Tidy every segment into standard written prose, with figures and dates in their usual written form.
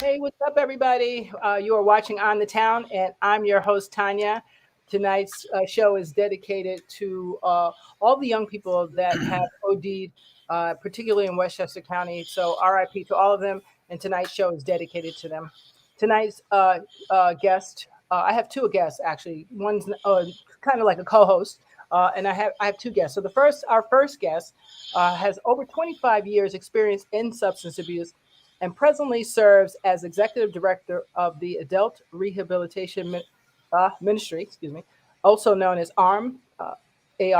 Hey, what's up, everybody? You are watching On the Town, and I'm your host, Tanya. Tonight's show is dedicated to all the young people that have OD'd, particularly in Westchester County. So, RIP to all of them. And tonight's show is dedicated to them. Tonight's guest, I have two guests actually. One's kind of like a co-host, and I have two guests. So our first guest has over 25 years experience in substance abuse and presently serves as executive director of the Adult Rehabilitation Ministry, excuse me, also known as ARM. They've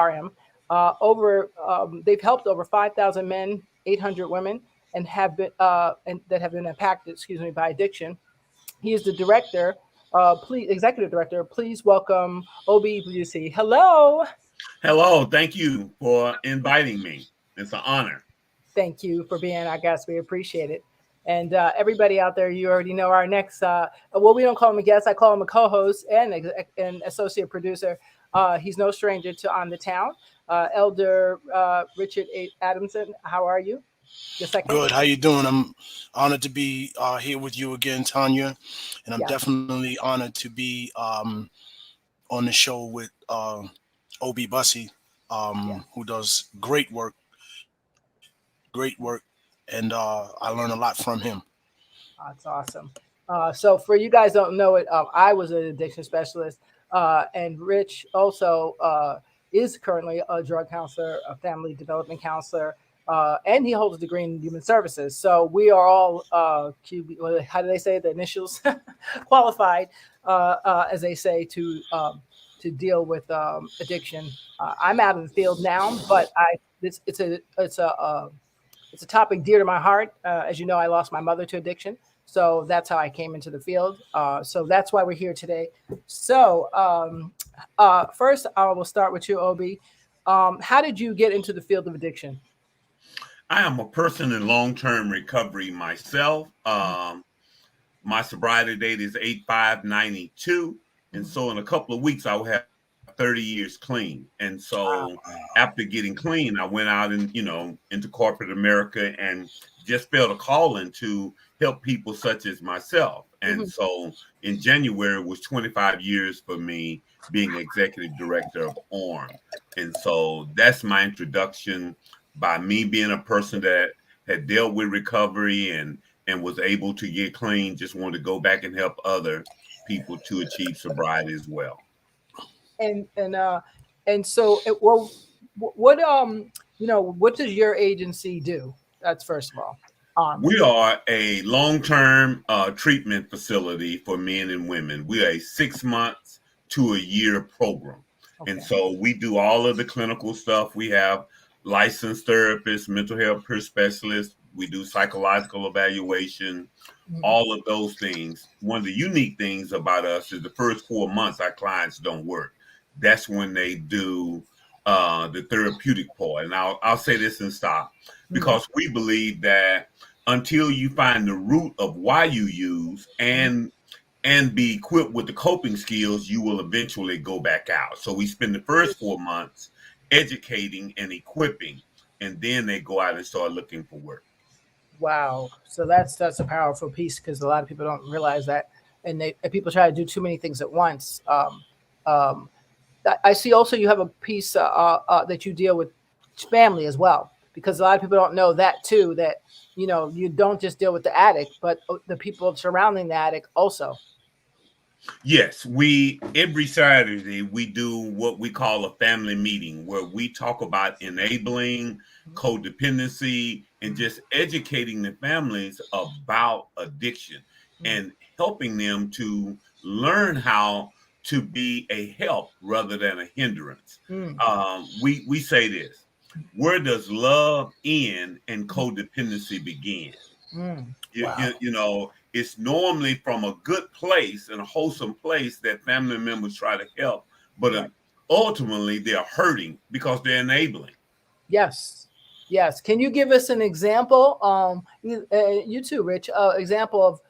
helped over 5,000 men, 800 women, and that have been impacted, by addiction. He is the executive director. Please welcome Obie Bussey. Hello. Hello. Thank you for inviting me. It's an honor. Thank you for being our guest. We appreciate it. And everybody out there, you already know our next, we don't call him a guest. I call him a co-host and associate producer. He's no stranger to On the Town. Elder Richard Adamson, how are you? Good. How you doing? I'm honored to be here with you again, Tanya. And I'm definitely honored to be on the show with Obie Bussey, who does great work. And I learn a lot from him. That's awesome. So for you guys don't know it, I was an addiction specialist, and Rich also is currently a drug counselor, a family development counselor, and he holds a degree in human services. So we are all, how do they say the initials, qualified, as they say, to deal with addiction. I'm out of the field now, but it's a topic dear to my heart. As you know, I lost my mother to addiction. So that's how I came into the field. So that's why we're here today. So first, I will start with you, Obie. How did you get into the field of addiction? I am a person in long-term recovery myself. My sobriety date is 8/5/92. And so in a couple of weeks, I will have 30 years clean. And so after getting clean, I went out and, into corporate America and just felt a calling to help people such as myself. And so in January it was 25 years for me being executive director of ARM. And so that's my introduction, by me being a person that had dealt with recovery and was able to get clean, just wanted to go back and help other people to achieve sobriety as well. And so what does your agency do? That's first of all. We are a long-term treatment facility for men and women. We are a 6 months to a year program. Okay. And so we do all of the clinical stuff. We have licensed therapists, mental health peer specialists. We do psychological evaluation, all of those things. One of the unique things about us is the first 4 months our clients don't work. That's when they do the therapeutic part. And I'll say this and stop, because we believe that until you find the root of why you use and be equipped with the coping skills, you will eventually go back out. So we spend the first 4 months educating and equipping, and then they go out and start looking for work. Wow. So that's a powerful piece, because a lot of people don't realize that, and people try to do too many things at once. I see also you have a piece that you deal with family as well, because a lot of people don't know that too, that, you don't just deal with the addict, but the people surrounding the addict also. Yes, every Saturday we do what we call a family meeting, where we talk about enabling codependency and just educating the families about addiction and helping them to learn how to be a help rather than a hindrance. We say this: where does love end and codependency begin? Wow. It's normally from a good place and a wholesome place that family members try to help, but ultimately they're hurting because they're enabling. Yes. Can you give us an example? You too, Rich, example of,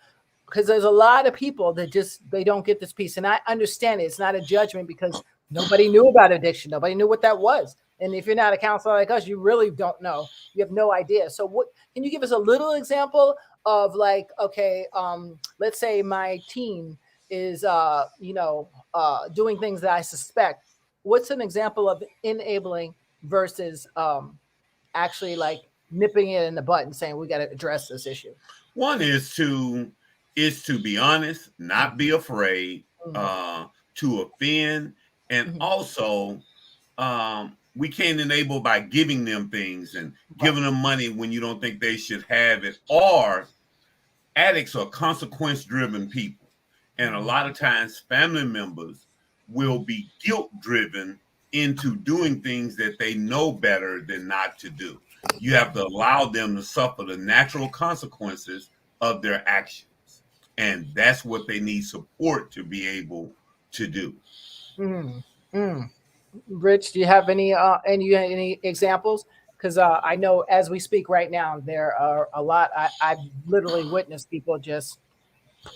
because there's a lot of people that they don't get this piece. And I understand it. It's not a judgment, because nobody knew about addiction. Nobody knew what that was. And if you're not a counselor like us, you really don't know. You have no idea. So what can you give us a little example of, like, okay, let's say my teen is doing things that I suspect. What's an example of enabling versus actually like nipping it in the butt and saying we got to address this issue? One is to be honest, not be afraid to offend, and also we can't enable by giving them things and giving them money when you don't think they should have it. Or addicts are consequence-driven people, and a lot of times family members will be guilt-driven into doing things that they know better than not to do. You have to allow them to suffer the natural consequences of their actions, and that's what they need support to be able to do. Rich, do you have any examples? Because I know as we speak right now, there are a lot. I've literally witnessed people just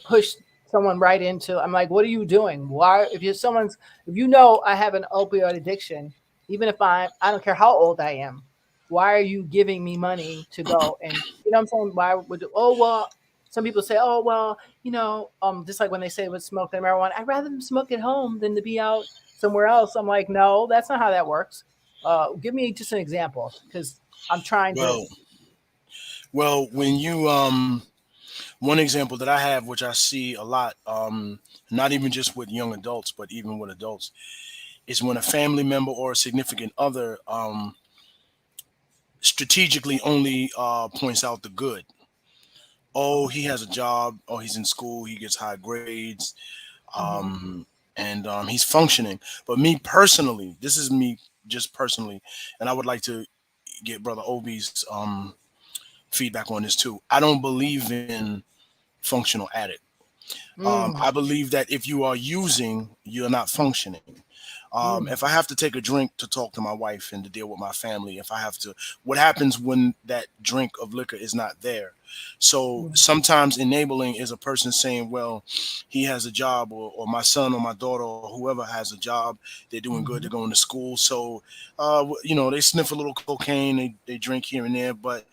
push someone right into. I'm like, what are you doing? Why? If you know I have an opioid addiction, even if I don't care how old I am, why are you giving me money to go? And you know what I'm saying? Why would? Oh well. Some people say, oh well, just like when they say with smoking marijuana, I'd rather them smoke at home than to be out somewhere else. I'm like, no, that's not how that works. Give me just an example, because I'm trying to. Well, when you one example that I have, which I see a lot, not even just with young adults, but even with adults, is when a family member or a significant other strategically only points out the good. Oh, he has a job. Oh, he's in school. He gets high grades. And he's functioning. But me personally, this is me just personally, and I would like to get Brother Obie's feedback on this too. I don't believe in functional addict. I believe that if you are using, you're not functioning. If I have to take a drink to talk to my wife and to deal with my family, what happens when that drink of liquor is not there? So sometimes enabling is a person saying, well, he has a job, or my son or my daughter or whoever has a job, they're doing good, they're going to school. So, they sniff a little cocaine, they drink here and there, but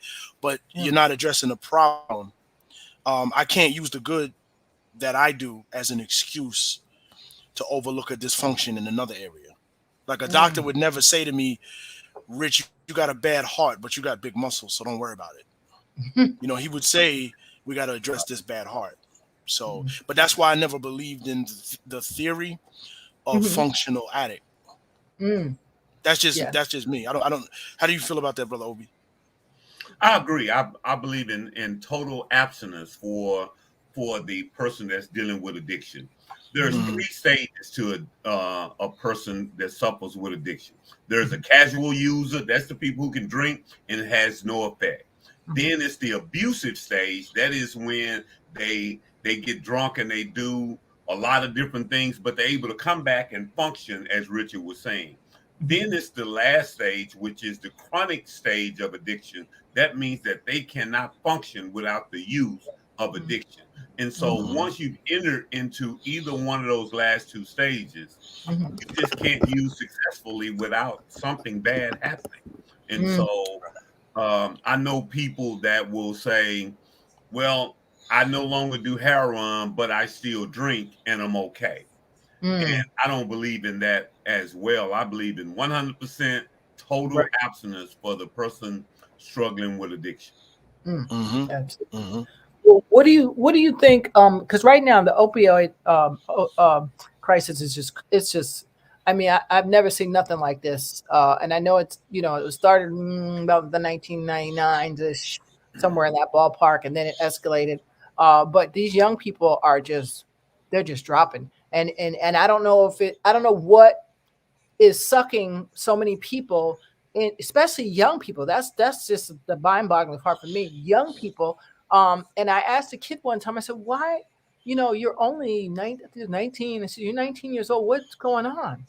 you're not addressing the problem. I can't use the good that I do as an excuse to overlook a dysfunction in another area. Like a doctor would never say to me, Rich, you got a bad heart, but you got big muscles, so don't worry about it. He would say, we got to address this bad heart. So, but that's why I never believed in the theory of functional addict. That's just me. I don't. How do you feel about that, Brother Obie? I agree. I believe in total abstinence for the person that's dealing with addiction. There's three stages to a person that suffers with addiction. There's a casual user. That's the people who can drink and it has no effect. Then it's the abusive stage. That is when they get drunk and they do a lot of different things, but they're able to come back and function, as Richard was saying. Then it's the last stage, which is the chronic stage of addiction. That means that they cannot function without the use of addiction. And so once you've entered into either one of those last two stages, you just can't use successfully without something bad happening. And so I know people that will say, well, I no longer do heroin, but I still drink and I'm okay. And I don't believe in that as well. I believe in 100% total abstinence for the person struggling with addiction. Well, what do you think? Because right now the opioid crisis is just. I mean, I've never seen nothing like this, and I know it was started about the 1999s, somewhere in that ballpark, and then it escalated. But these young people they're just dropping, and I don't know what is sucking so many people in, especially young people. That's just the mind-boggling part for me. Young people. And I asked a kid one time, I said, why, you're only 19. I said, you're 19 years old. What's going on?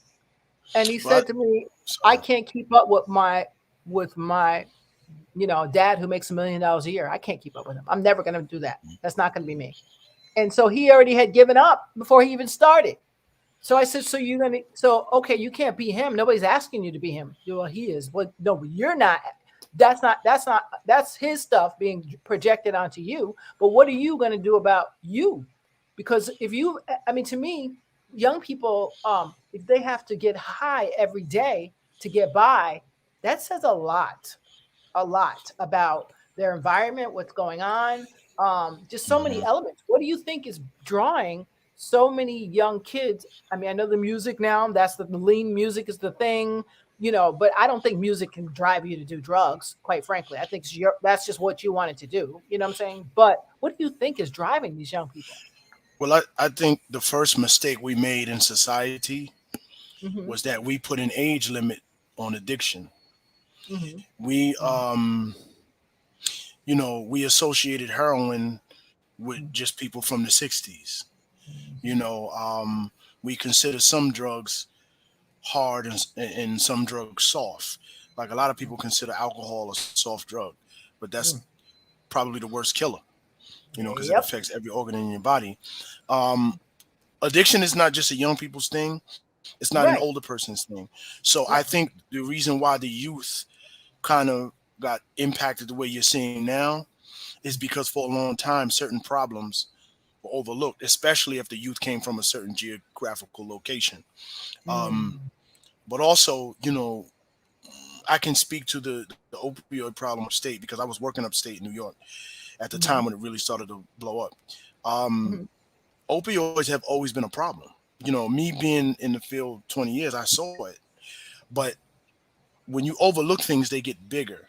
And he said to me, I can't keep up with my dad who makes $1 million a year. I can't keep up with him. I'm never going to do that. That's not going to be me. And so he already had given up before he even started. So I said, okay, you can't be him. Nobody's asking you to be him. Well, he is. Well, no, but you're not. That's his stuff being projected onto you. But what are you going to do about you? Because to me, young people, if they have to get high every day to get by, that says a lot about their environment, what's going on, just so many elements. What do you think is drawing so many young kids? I mean, I know the music now, that's the lean music is the thing, but I don't think music can drive you to do drugs, quite frankly. I think that's just what you wanted to do. You know what I'm saying? But what do you think is driving these young people? Well, I think the first mistake we made in society was that we put an age limit on addiction. We we associated heroin with just people from the 60s. We consider some drugs hard and some drugs soft. Like a lot of people consider alcohol a soft drug, but that's probably the worst killer, because it affects every organ in your body. Addiction is not just a young people's thing. It's not an older person's thing. So I think the reason why the youth kind of got impacted the way you're seeing now is because for a long time, certain problems were overlooked, especially if the youth came from a certain geographical location. But also, I can speak to the opioid problem upstate because I was working upstate in New York at the time when it really started to blow up. Opioids have always been a problem. Me being in the field 20 years, I saw it. But when you overlook things, they get bigger.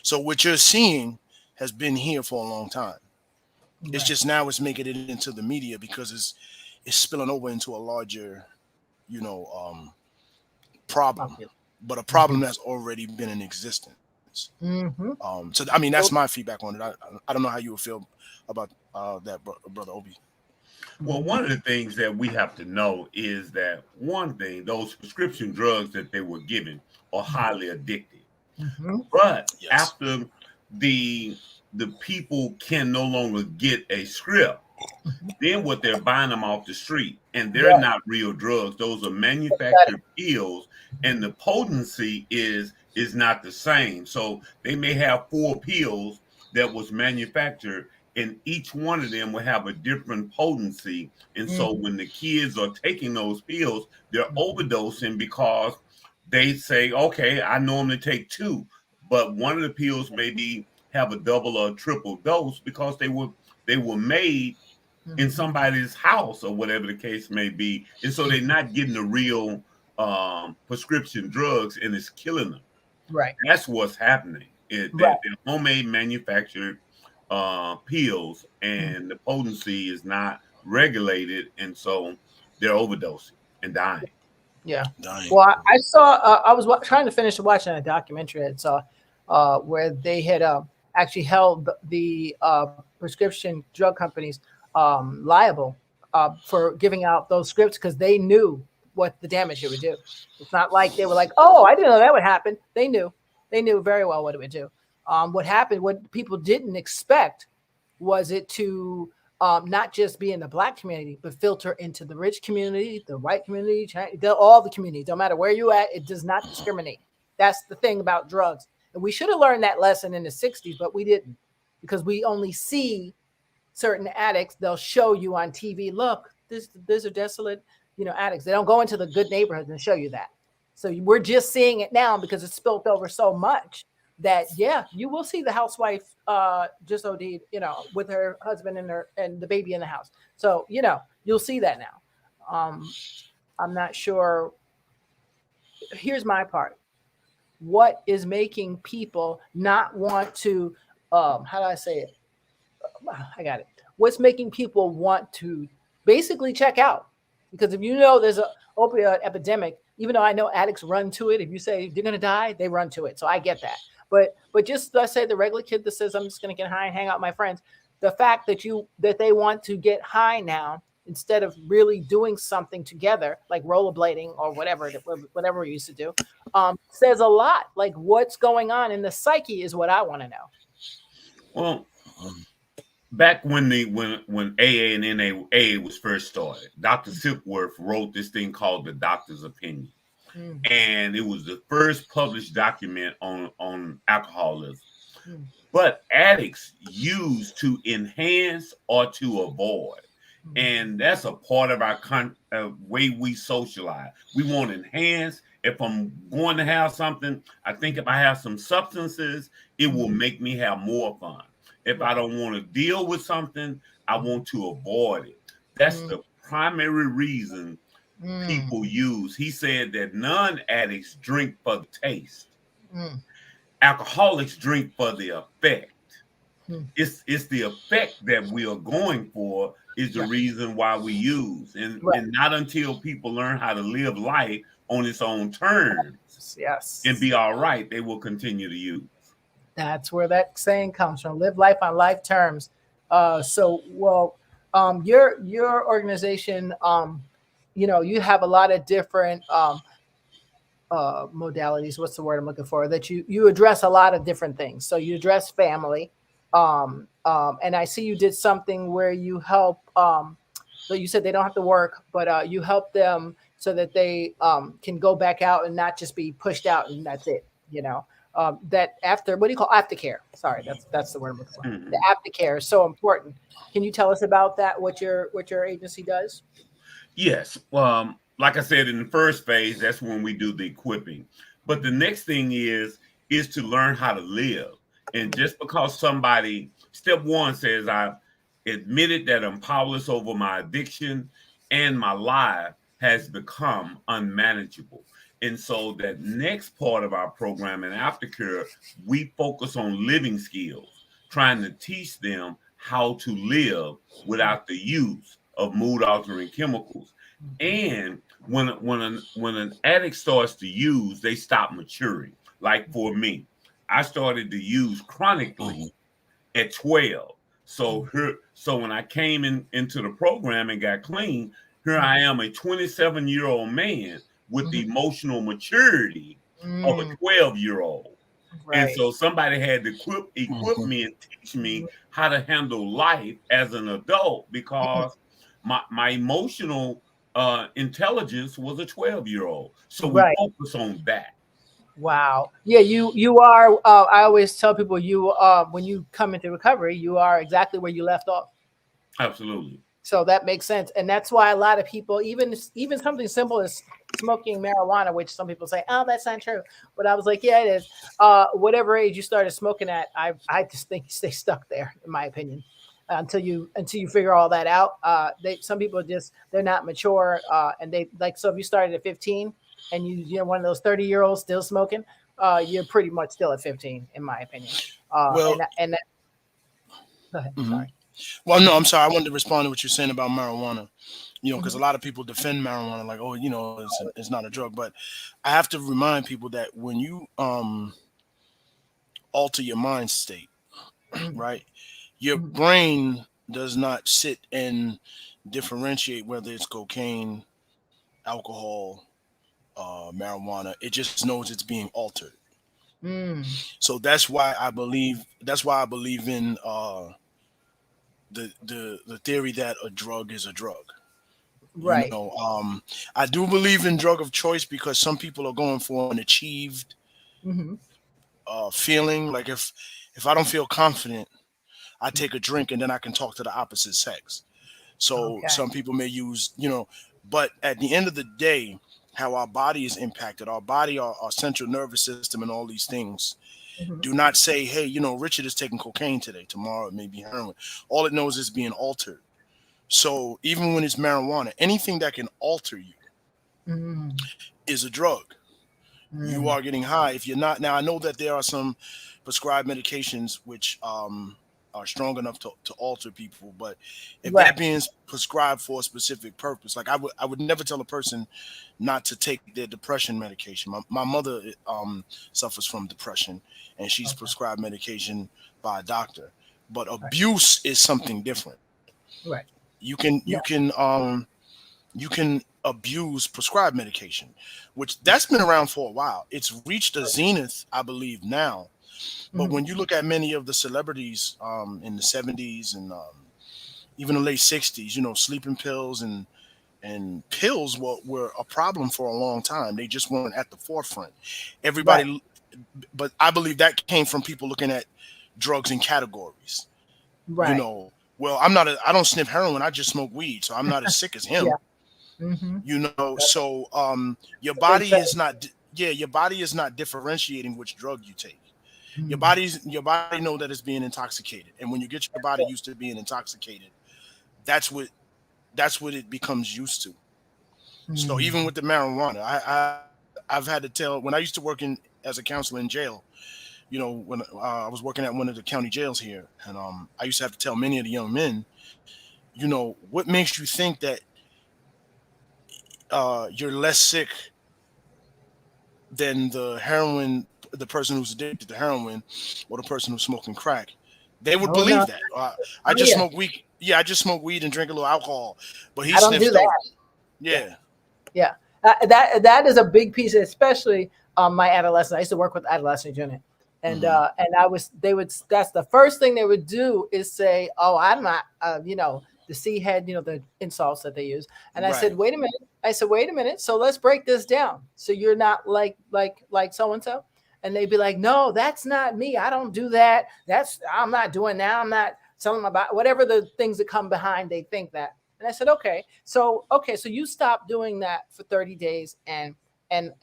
So what you're seeing has been here for a long time. It's just now it's making it into the media because it's spilling over into a larger, problem, but a problem that's already been in existence. So I mean, that's my feedback on it. I don't know how you would feel about that, brother Obie. Well, one of the things that we have to know is that one thing, those prescription drugs that they were given are highly addictive. But after the people can no longer get a script, then what they're buying them off the street, and they're not real drugs. Those are manufactured pills, and the potency is not the same. So they may have 4 pills that was manufactured, and each one of them will have a different potency. And so when the kids are taking those pills, they're overdosing because they say, okay, I normally take 2, but one of the pills maybe have a double or a triple dose because they were made in somebody's house or whatever the case may be. And so they're not getting the real prescription drugs, and it's killing them. Right. That's what's happening. They're homemade manufactured pills, and the potency is not regulated, and so they're overdosing and dying. Yeah. Dying. Well, I saw. I was trying to finish watching a documentary. I saw where they had actually held the prescription drug companies liable for giving out those scripts because they knew what the damage it would do. It's not like they were like, "Oh, I didn't know that would happen." They knew very well what it would do. What happened, what people didn't expect, was it to not just be in the Black community, but filter into the rich community, the white community, all the communities. No matter where you at, it does not discriminate. That's the thing about drugs. And we should have learned that lesson in the 60s, but we didn't, because we only see certain addicts. They'll show you on TV, look, these are desolate, addicts. They don't go into the good neighborhoods and show you that. So we're just seeing it now because it's spilt over so much that, you will see the housewife just OD'd, with her husband and the baby in the house. So, you'll see that now. I'm not sure. Here's my part. What is making people not want to, how do I say it? I got it. What's making people want to basically check out? Because if there's an opioid epidemic, even though I know addicts run to it, if you say you're going to die, they run to it. So I get that. But just let's say the regular kid that says, I'm just going to get high and hang out with my friends. The fact that they want to get high now instead of really doing something together, like rollerblading or whatever we used to do, says a lot. Like, what's going on in the psyche is what I want to know. Well, back when AA and NAA was first started, Dr. Silkworth wrote this thing called the Doctor's Opinion. And it was the first published document on alcoholism. But addicts use to enhance or to avoid. And that's a part of our way we socialize. We want to enhance. If I'm going to have something, I think if I have some substances, it will make me have more fun. If I don't want to deal with something, I want to avoid it. That's the primary reason people use. He said that non-addicts drink for the taste. Alcoholics drink for the effect. It's the effect that we are going for is the reason why we use. And not until people learn how to live life on its own terms and be all right, they will continue to use. That's where that saying comes from. Live life on life terms. Your organization, you have a lot of different modalities. What's the word I'm looking for? That you address a lot of different things. So you address family. And I see you did something where you help. So you said they don't have to work, but you help them so that they can go back out and not just be pushed out and that's it. That after, what do you call aftercare? Sorry, that's the word I'm looking for. The aftercare is so important. Can you tell us about that? What your agency does? Yes. Like I said, in the first phase, that's when we do the equipping. But the next thing is to learn how to live. And just because somebody, step one says, I admitted that I'm powerless over my addiction and my life has become unmanageable. And so that next part of our program in aftercare, we focus on living skills, trying to teach them how to live without the use of mood-altering chemicals. And when an addict starts to use, they stop maturing. Like for me, I started to use chronically at 12. So when I came into the program and got clean, here I am, a 27-year-old man with the emotional maturity of a 12-year-old. And so somebody had to equip me and teach me how to handle life as an adult because my emotional intelligence was a 12-year-old. So we focus on that. Wow. Yeah, you are. I always tell people when you come into recovery, you are exactly where you left off. Absolutely. So that makes sense, and that's why a lot of people, even something simple as smoking marijuana, which some people say, "Oh, that's not true," but I was like, "Yeah, it is." Whatever age you started smoking at, I just think you stay stuck there, in my opinion, until you figure all that out. Some people they're not mature, and they like. So if you started at 15 and you're one of those 30-year-olds still smoking, you're pretty much still at 15, in my opinion. Go ahead. Sorry. Well, no, I'm sorry. I wanted to respond to what you're saying about marijuana, because a lot of people defend marijuana like, oh, it's not a drug. But I have to remind people that when you alter your mind state, right, your brain does not sit and differentiate whether it's cocaine, alcohol, marijuana. It just knows it's being altered. So that's why I believe in the theory that a drug is a drug. Right. I do believe in drug of choice because some people are going for an achieved feeling. Like if I don't feel confident, I take a drink and then I can talk to the opposite sex. So some people may use, but at the end of the day, how our body is impacted, our body, our central nervous system and all these things do not say, hey, Richard is taking cocaine today. Tomorrow it may be heroin. All it knows is being altered. So even when it's marijuana, anything that can alter you is a drug. You are getting high. If you're not, now I know that there are some prescribed medications which are strong enough to alter people, but if they're being prescribed for a specific purpose, like I would never tell a person not to take their depression medication. My mother suffers from depression, and she's prescribed medication by a doctor. But abuse is something different. Right. You can abuse prescribed medication, which that's been around for a while. It's reached a zenith, I believe, now But when you look at many of the celebrities in the 70s and even the late 60s, you know, sleeping pills and pills were a problem for a long time. They just weren't at the forefront. Everybody, right. But I believe that came from people looking at drugs in categories. Right. You know, well, I don't sniff heroin. I just smoke weed, so I'm not as sick as him. You know, so your body is not. Yeah, your body is not differentiating which drug you take. Your body know that it's being intoxicated, and when you get your body used to being intoxicated, that's what it becomes used to. So even with the marijuana, I've had to tell, when I used to work as a counselor in jail, you know, when I was working at one of the county jails here, and I used to have to tell many of the young men, you know, what makes you think that you're less sick than the person who's addicted to heroin, or the person who's smoking crack? They would believe that. I just smoke weed. Yeah, I just smoke weed and drink a little alcohol, but he sniffs dope. Yeah. That is a big piece, especially my adolescents. I used to work with adolescent unit, and that's the first thing they would do is say, "Oh, I'm not," you know, the C head, you know, the insults that they use. And I said, wait a minute. So let's break this down. So you're not like so-and-so. And they'd be like, no, that's not me. I don't do that. I'm not doing that. I'm not telling them about whatever the things that come behind. They think that. And I said, okay, so you stop doing that for 30 days and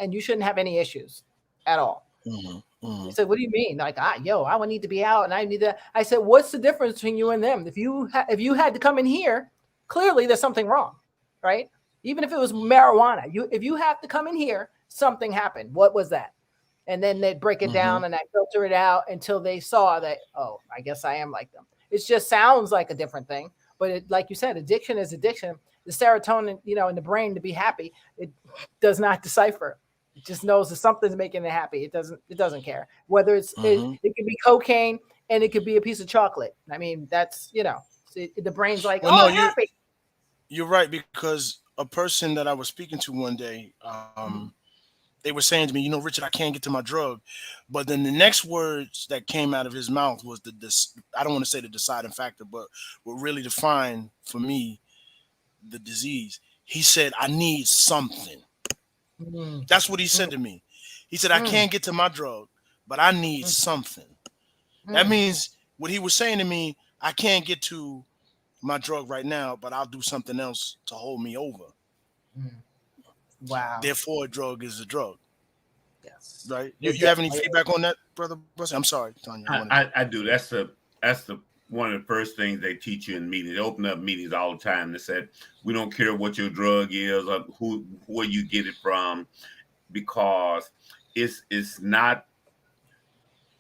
you shouldn't have any issues at all. He said, what do you mean? Like, I would need to be out and I need that. I said, what's the difference between you and them? If you had to come in here, clearly there's something wrong, right? Even if it was marijuana, if you have to come in here, something happened. What was that? And then they'd break it down and I filter it out until they saw that, oh, I guess I am like them. It just sounds like a different thing. But like you said, addiction is addiction. The serotonin, you know, in the brain to be happy, it does not decipher. It just knows that something's making it happy. It doesn't care whether it could be cocaine and it could be a piece of chocolate. I mean, that's, you know, the brain's like, well, no, happy. You're right, because a person that I was speaking to one day, they were saying to me, you know, Richard, I can't get to my drug. But then the next words that came out of his mouth was I don't want to say the deciding factor, but what really defined for me the disease. He said, I need something. That's what he said to me. He said, I can't get to my drug, but I need something. That means what he was saying to me, I can't get to my drug right now, but I'll do something else to hold me over. Wow. Therefore, a drug is a drug. Yes. Right. You have any feedback on that, Brother Bussey? I'm sorry, Tanya. I do. That's one of the first things they teach you in meetings. They open up meetings all the time. They said, we don't care what your drug is or where you get it from, because it's not,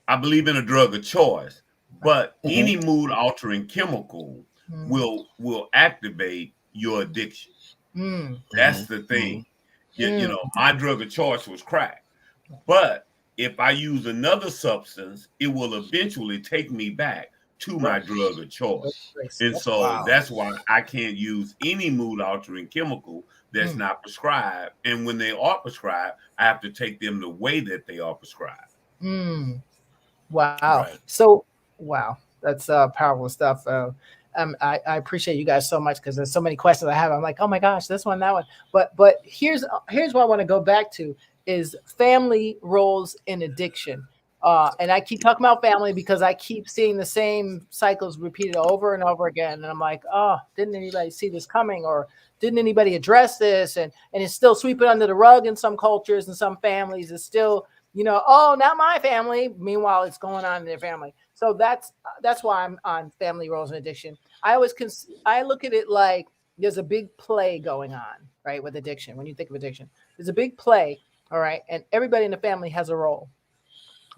I believe in a drug of choice, but any mood altering chemical will activate your addiction. That's the thing. You know, my drug of choice was crack, but if I use another substance, it will eventually take me back to my drug of choice. And so that's why I can't use any mood altering chemical that's not prescribed. And when they are prescribed, I have to take them the way that they are prescribed. Wow. Right. So, wow, that's powerful stuff. I appreciate you guys so much, because there's so many questions I have. I'm like, oh my gosh, this one, that one. But here's what I want to go back to is family roles in addiction. And I keep talking about family because I keep seeing the same cycles repeated over and over again. And I'm like, oh, didn't anybody see this coming, or didn't anybody address this? And it's still sweeping under the rug in some cultures and some families. It's still, you know, oh, not my family. Meanwhile, it's going on in their family. So that's why I'm on family roles and addiction. I look at it like there's a big play going on, right, with addiction. When you think of addiction, there's a big play, all right, and everybody in the family has a role,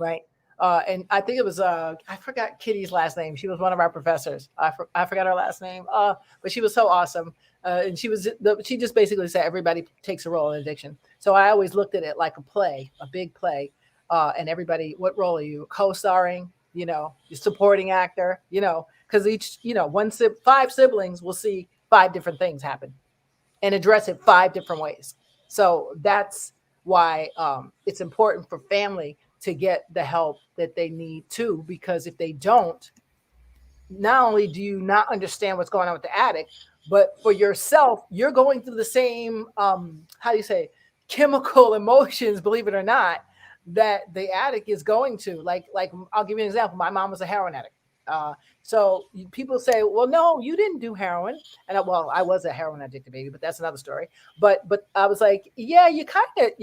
right? And I think it was I forgot Kitty's last name. She was one of our professors. I forgot her last name, but she was so awesome. And she just basically said everybody takes a role in addiction. So I always looked at it like a play, a big play, and everybody, what role are you? Co-starring, you know, you're supporting actor, you know, because each, you know, 5 siblings will see 5 different things happen and address it 5 different ways. So that's why it's important for family to get the help that they need too, because if they don't, not only do you not understand what's going on with the addict, but for yourself, you're going through the same, how do you say, chemical emotions, believe it or not, that the addict is going to. Like I'll give you an example. My mom was a heroin addict. So people say, well, no, you didn't do heroin. And I was a heroin addicted baby, but that's another story. But I was like, yeah, you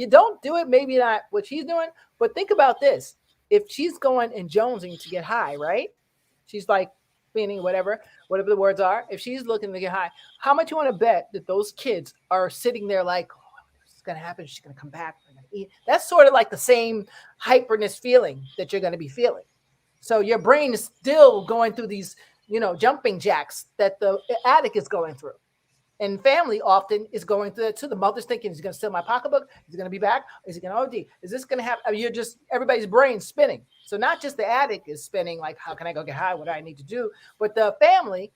don't do it. Maybe not what she's doing, but think about this. If she's going and jonesing to get high, right? She's like, meaning whatever the words are. If she's looking to get high, how much you want to bet that those kids are sitting there like, oh, this is going to happen. She's going to come back. We're going to eat. That's sort of like the same hyperness feeling that you're going to be feeling. So your brain is still going through these, jumping jacks that the addict is going through. And family often is going through it too. The mother's thinking, is he going to steal my pocketbook? Is he going to be back? Is he going to OD? Is this going to happen? I mean, everybody's brain spinning. So not just the addict is spinning, like, how can I go get high? What do I need to do? But the family,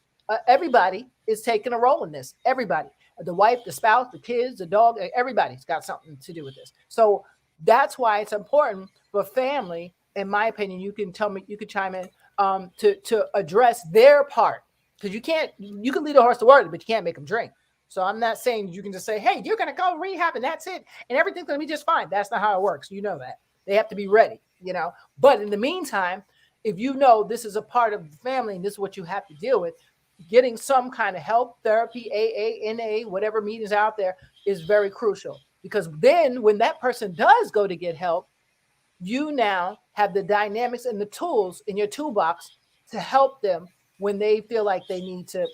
everybody is taking a role in this. Everybody, the wife, the spouse, the kids, the dog, everybody's got something to do with this. So that's why it's important for family, in my opinion, you can tell me, you could chime in, to address their part. Because you can lead a horse to water, but you can't make them drink. So I'm not saying you can just say, hey, you're going to go rehab and that's it. And everything's going to be just fine. That's not how it works. You know that. They have to be ready, But in the meantime, if you know this is a part of the family and this is what you have to deal with, getting some kind of help, therapy, AA, NA, whatever meetings out there is very crucial. Because then when that person does go to get help, you now have the dynamics and the tools in your toolbox to help them when they feel like they need to,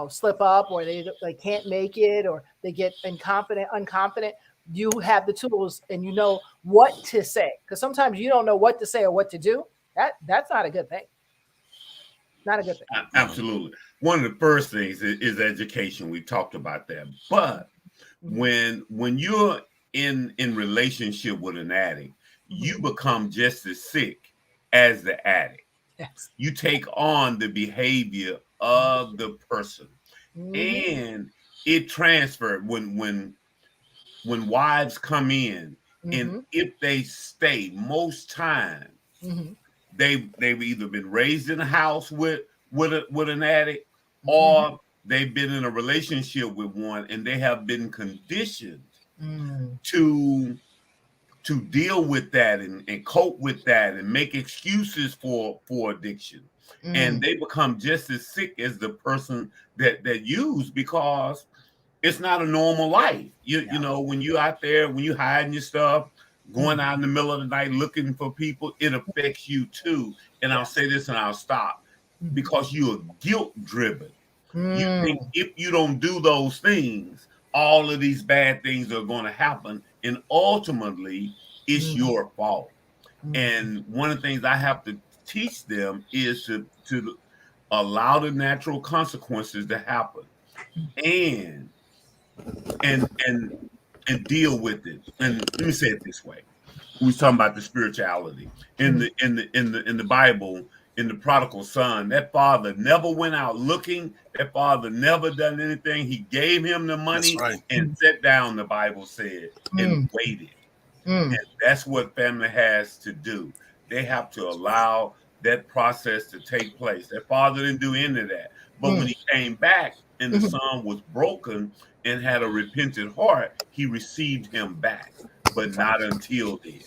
slip up, or they can't make it, or they get unconfident. You have the tools and you know what to say. Because sometimes you don't know what to say or what to do. That's not a good thing. Not a good thing. Absolutely. One of the first things is education. We talked about that. But when you're in relationship with an addict, you become just as sick as the addict. Yes. You take on the behavior of the person, and it transferred when wives come in, and if they stay, most times they've either been raised in a house with an addict, or they've been in a relationship with one, and they have been conditioned to deal with that and cope with that and make excuses for addiction. And they become just as sick as the person that used, because it's not a normal life. You know, when you're out there, when you hiding your stuff, going out in the middle of the night looking for people, it affects you too. And I'll say this and I'll stop, because you are guilt driven. You think if you don't do those things, all of these bad things are going to happen, and ultimately it's your fault. And one of the things I have to teach them is to allow the natural consequences to happen, and deal with it. And let me say it this way: we was talking about the spirituality in the Bible. In the prodigal son, that father never went out looking. That father never done anything. He gave him the money and sat down, the Bible said, and waited. And that's what family has to do. They have to allow that process to take place. That father didn't do any of that. But when he came back and the son was broken and had a repentant heart, he received him back, but not until then.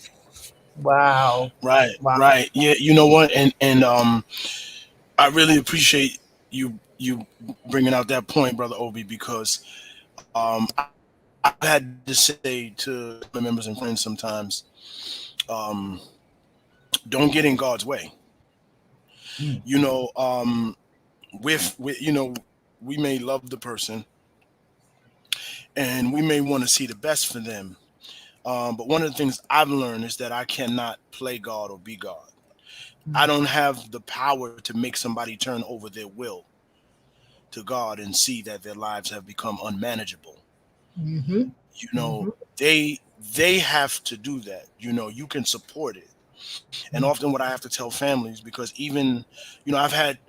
Wow. Right. Yeah, you know what? And I really appreciate you bringing out that point, Brother Obie, because I've had to say to my members and friends sometimes, don't get in God's way. With we may love the person and we may want to see the best for them. But one of the things I've learned is that I cannot play God or be God. I don't have the power to make somebody turn over their will to God and see that their lives have become unmanageable. They have to do that. You can support it. And often what I have to tell families, because even, I've had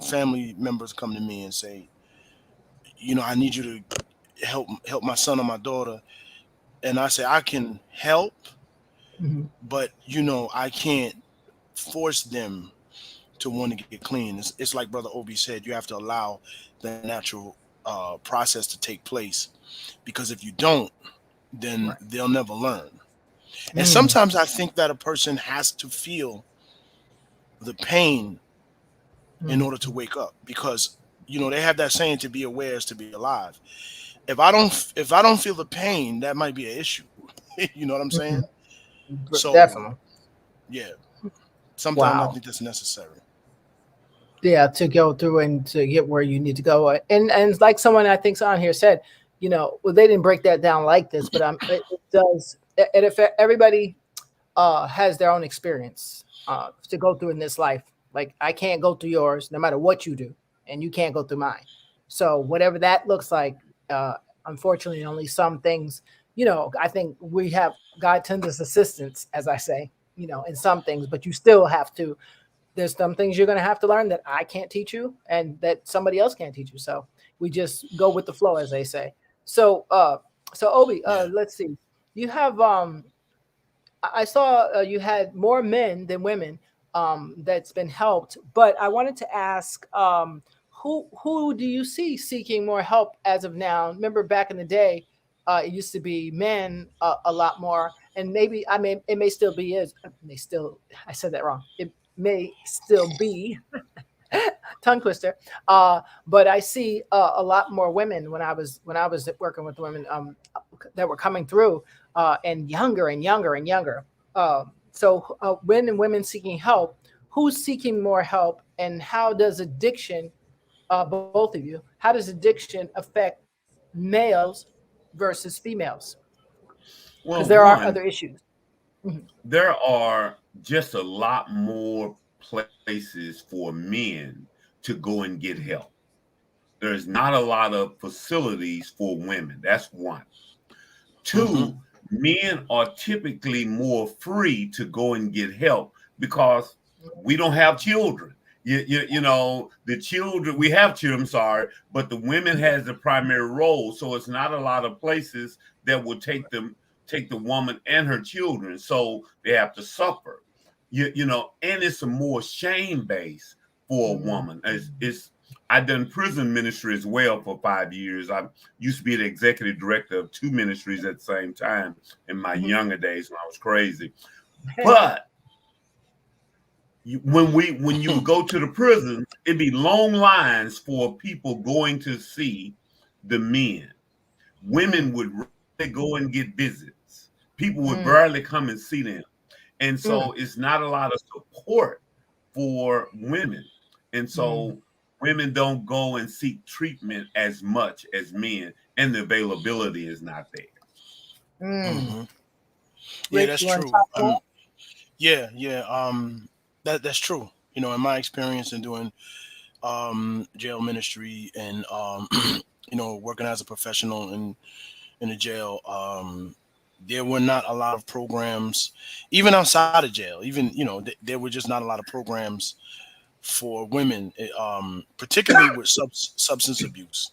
family members come to me and say, I need you to help my son or my daughter. And I say, I can help, Mm-hmm. but I can't force them to want to get clean. It's like Brother Obie said, you have to allow the natural process to take place, because if you don't, then Right. they'll never learn. And Mm. sometimes I think that a person has to feel the pain in Mm. order to wake up, because they have that saying, to be aware is to be alive. If I don't feel the pain, that might be an issue. You know what I'm Mm. saying? So Definitely. yeah, sometimes I Wow. think that's necessary. Yeah, to go through and to get where you need to go. And like someone I think's on here said, well, they didn't break that down like this, but it does. It affect everybody. Has their own experience to go through in this life. Like I can't go through yours, no matter what you do, and you can't go through mine. So whatever that looks like, uh, unfortunately, only some things. I think we have God sends us assistance, as I say. In some things, but you still have to. There's some things you're going to have to learn that I can't teach you, and that somebody else can't teach you. So we just go with the flow, as they say. So, Obie, Yeah. let's see. You have I saw you had more men than women that's been helped, but I wanted to ask who do you see seeking more help as of now? Remember back in the day, it used to be men a lot more, and maybe it may still be is may still I said that wrong. It may still be tongue twister. But I see a lot more women when I was working with women that were coming through and younger and younger and younger. So when and women seeking help, who's seeking more help, and how does addiction, both of you, how does addiction affect males versus females? Because Well, there are other one, issues. Mhm. there are just a lot more places for men to go and get help. There's not a lot of facilities for women. That's one. Hmm. Two, men are typically more free to go and get help because we don't have children. The children, we have children, sorry, but the women has the primary role. So it's not a lot of places that will take the woman and her children. So they have to suffer. And it's a more shame base for a Mhm. woman. I done prison ministry as well for 5 years. I used to be the executive director of two ministries at the same time in my Mhm. younger days when I was crazy. But when you would go to the prison, it'd be long lines for people going to see the men. Women Mm. would rarely go and get visits. People would Mm. barely come and see them. And Mm. so it's not a lot of support for women. And Mm. so women don't go and seek treatment as much as men, and the availability is not there. Mm. Hmm. Yeah, Rick, that's you want to true. talk more? Yeah, yeah. That's true. In my experience in doing jail ministry, and working as a professional in the jail, there were not a lot of programs, even outside of jail. Even there were just not a lot of programs for women, particularly with substance abuse.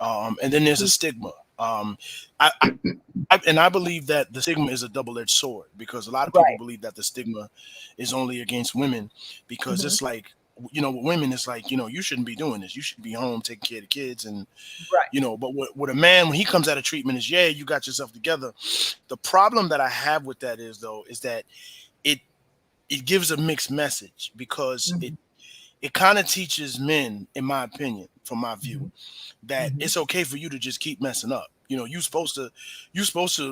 And then there's a stigma. I, and I believe that the stigma is a double-edged sword, because a lot of people Right. believe that the stigma is only against women, because Hmm. it's like, with women, it's like, you shouldn't be doing this. You should be home taking care of the kids, and Right. but with a man, when he comes out of treatment, is, yeah, you got yourself together. The problem that I have with that is, though, is that it it gives a mixed message, because Hmm. it kind of teaches men, in my opinion, from my view, Hmm. that Hmm. it's okay for you to just keep messing up. You're supposed to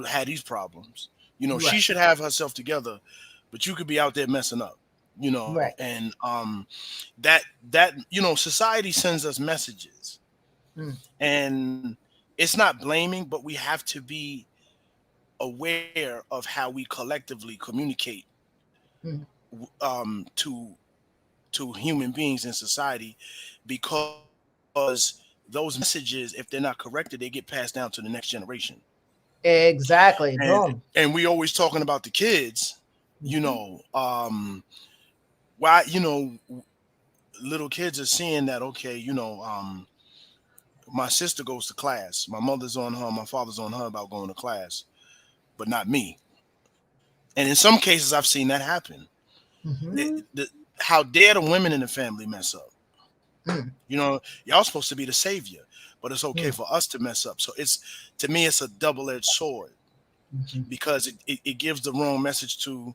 have these problems. She Right. should have herself together, but you could be out there messing up. Right. And that society sends us messages, Mm. and it's not blaming, but we have to be aware of how we collectively communicate, Mm. to human beings in society, because those messages, if they're not corrected, they get passed down to the next generation. Exactly. and Boom. and we always talking about the kids. you Hmm. know why little kids are seeing that, okay, my sister goes to class, my mother's on her, my father's on her about going to class, but not me. And in some cases, I've seen that happen. How dare the women in the family mess up? You know, y'all supposed to be the savior, but it's okay for us to mess up. So to me, it's a double-edged sword because it gives the wrong message to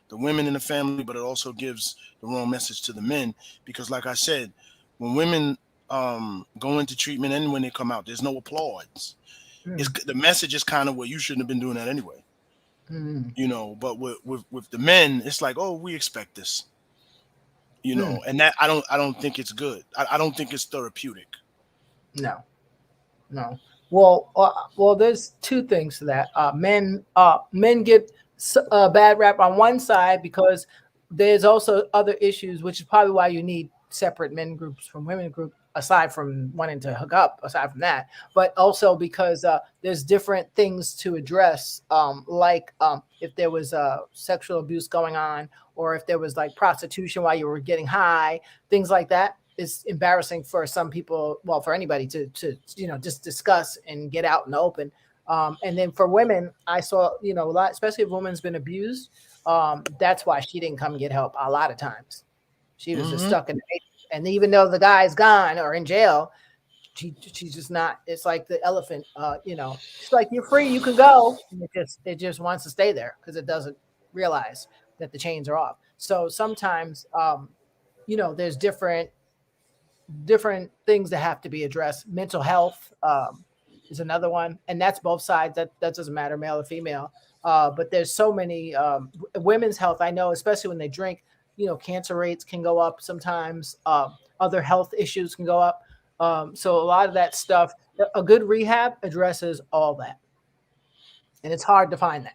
the women in the family, but it also gives the wrong message to the men. Because like I said, when women go into treatment and when they come out, there's no applause. The message is kind of, well, you shouldn't have been doing that anyway. You know, but with the men, it's like, oh, we expect this. You know, and that I don't think it's good. I don't think it's therapeutic. No. Well, there's two things to that. Men get a bad rap on one side because there's also other issues, which is probably why you need separate men groups from women group, aside from wanting to hook up, aside from that, but also because there's different things to address, like if there was sexual abuse going on, or if there was like prostitution while you were getting high, things like that. It's embarrassing for some people, well, for anybody to just discuss and get out in the open. And then for women, I saw, a lot, especially if a woman's been abused, that's why she didn't come get help a lot of times. She was just stuck in the basement. And even though the guy's gone or in jail, she's just not. It's like the elephant, it's like, you're free, you can go. And it just wants to stay there because it doesn't realize that the chains are off. So sometimes, there's different things that have to be addressed. Mental health is another one, and that's both sides. That doesn't matter, male or female. But there's so many women's health. I know, especially when they drink, cancer rates can go up sometimes. Other health issues can go up. So a lot of that stuff, a good rehab addresses all that, and it's hard to find that.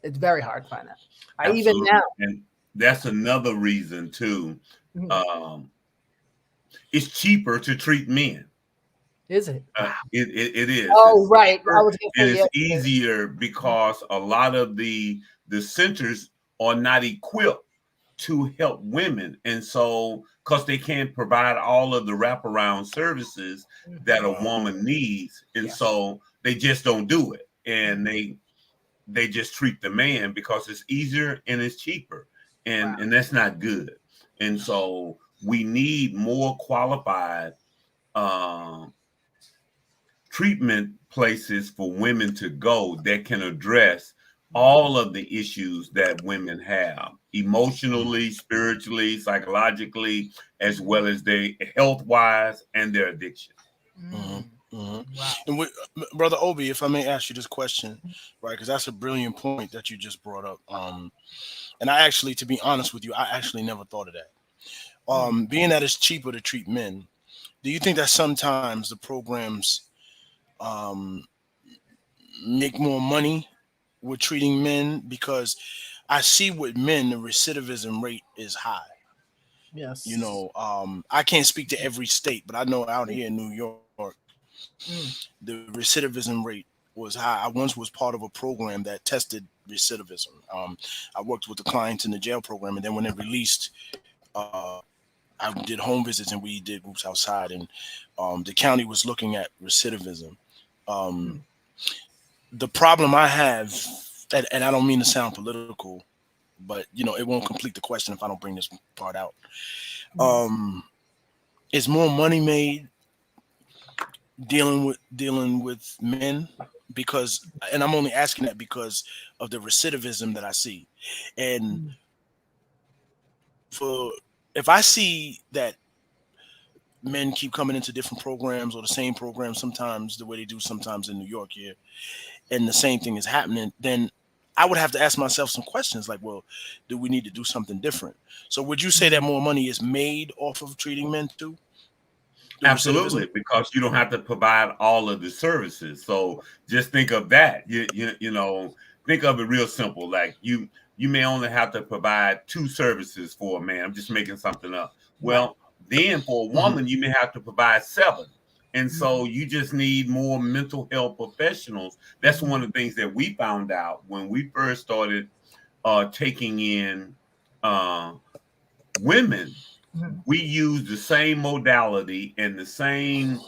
It's very hard to find that. Even now, and that's another reason too. It's cheaper to treat men. Is it? It is. Oh, right. I was gonna say, and it's easier because a lot of the centers are not equipped to help women, and so because they can't provide all of the wraparound services that a woman needs, and so they just don't do it, and they just treat the man because it's easier and it's cheaper, and that's not good. And so we need more qualified treatment places for women to go that can address all of the issues that women have, emotionally, spiritually, psychologically, as well as their health-wise and their addiction. Wow. And Brother Obie, if I may ask you this question, right, because that's a brilliant point that you just brought up. And I actually, to be honest with you, I actually never thought of that. Being that it's cheaper to treat men, do you think that sometimes the programs make more money with treating men? Because I see with men, the recidivism rate is high. Yes. I can't speak to every state, but I know out here in New York, the recidivism rate was high. I once was part of a program that tested recidivism. I worked with the clients in the jail program, and then when they released, I did home visits and we did groups outside, and the county was looking at recidivism. The problem I have, and I don't mean to sound political, but it won't complete the question if I don't bring this part out. Is more money made dealing with men? Because, and I'm only asking that because of the recidivism that I see, and if I see that men keep coming into different programs or the same program sometimes the way they do sometimes in New York here, and the same thing is happening, then I would have to ask myself some questions like, well, do we need to do something different? So would you say that more money is made off of treating men too? Absolutely, because you don't have to provide all of the services. So just think of that. You think of it real simple. Like you may only have to provide 2 services for a man. I'm just making something up. Well, then for a woman, you may have to provide 7. And so you just need more mental health professionals. That's one of the things that we found out when we first started taking in women. We use the same modality and the same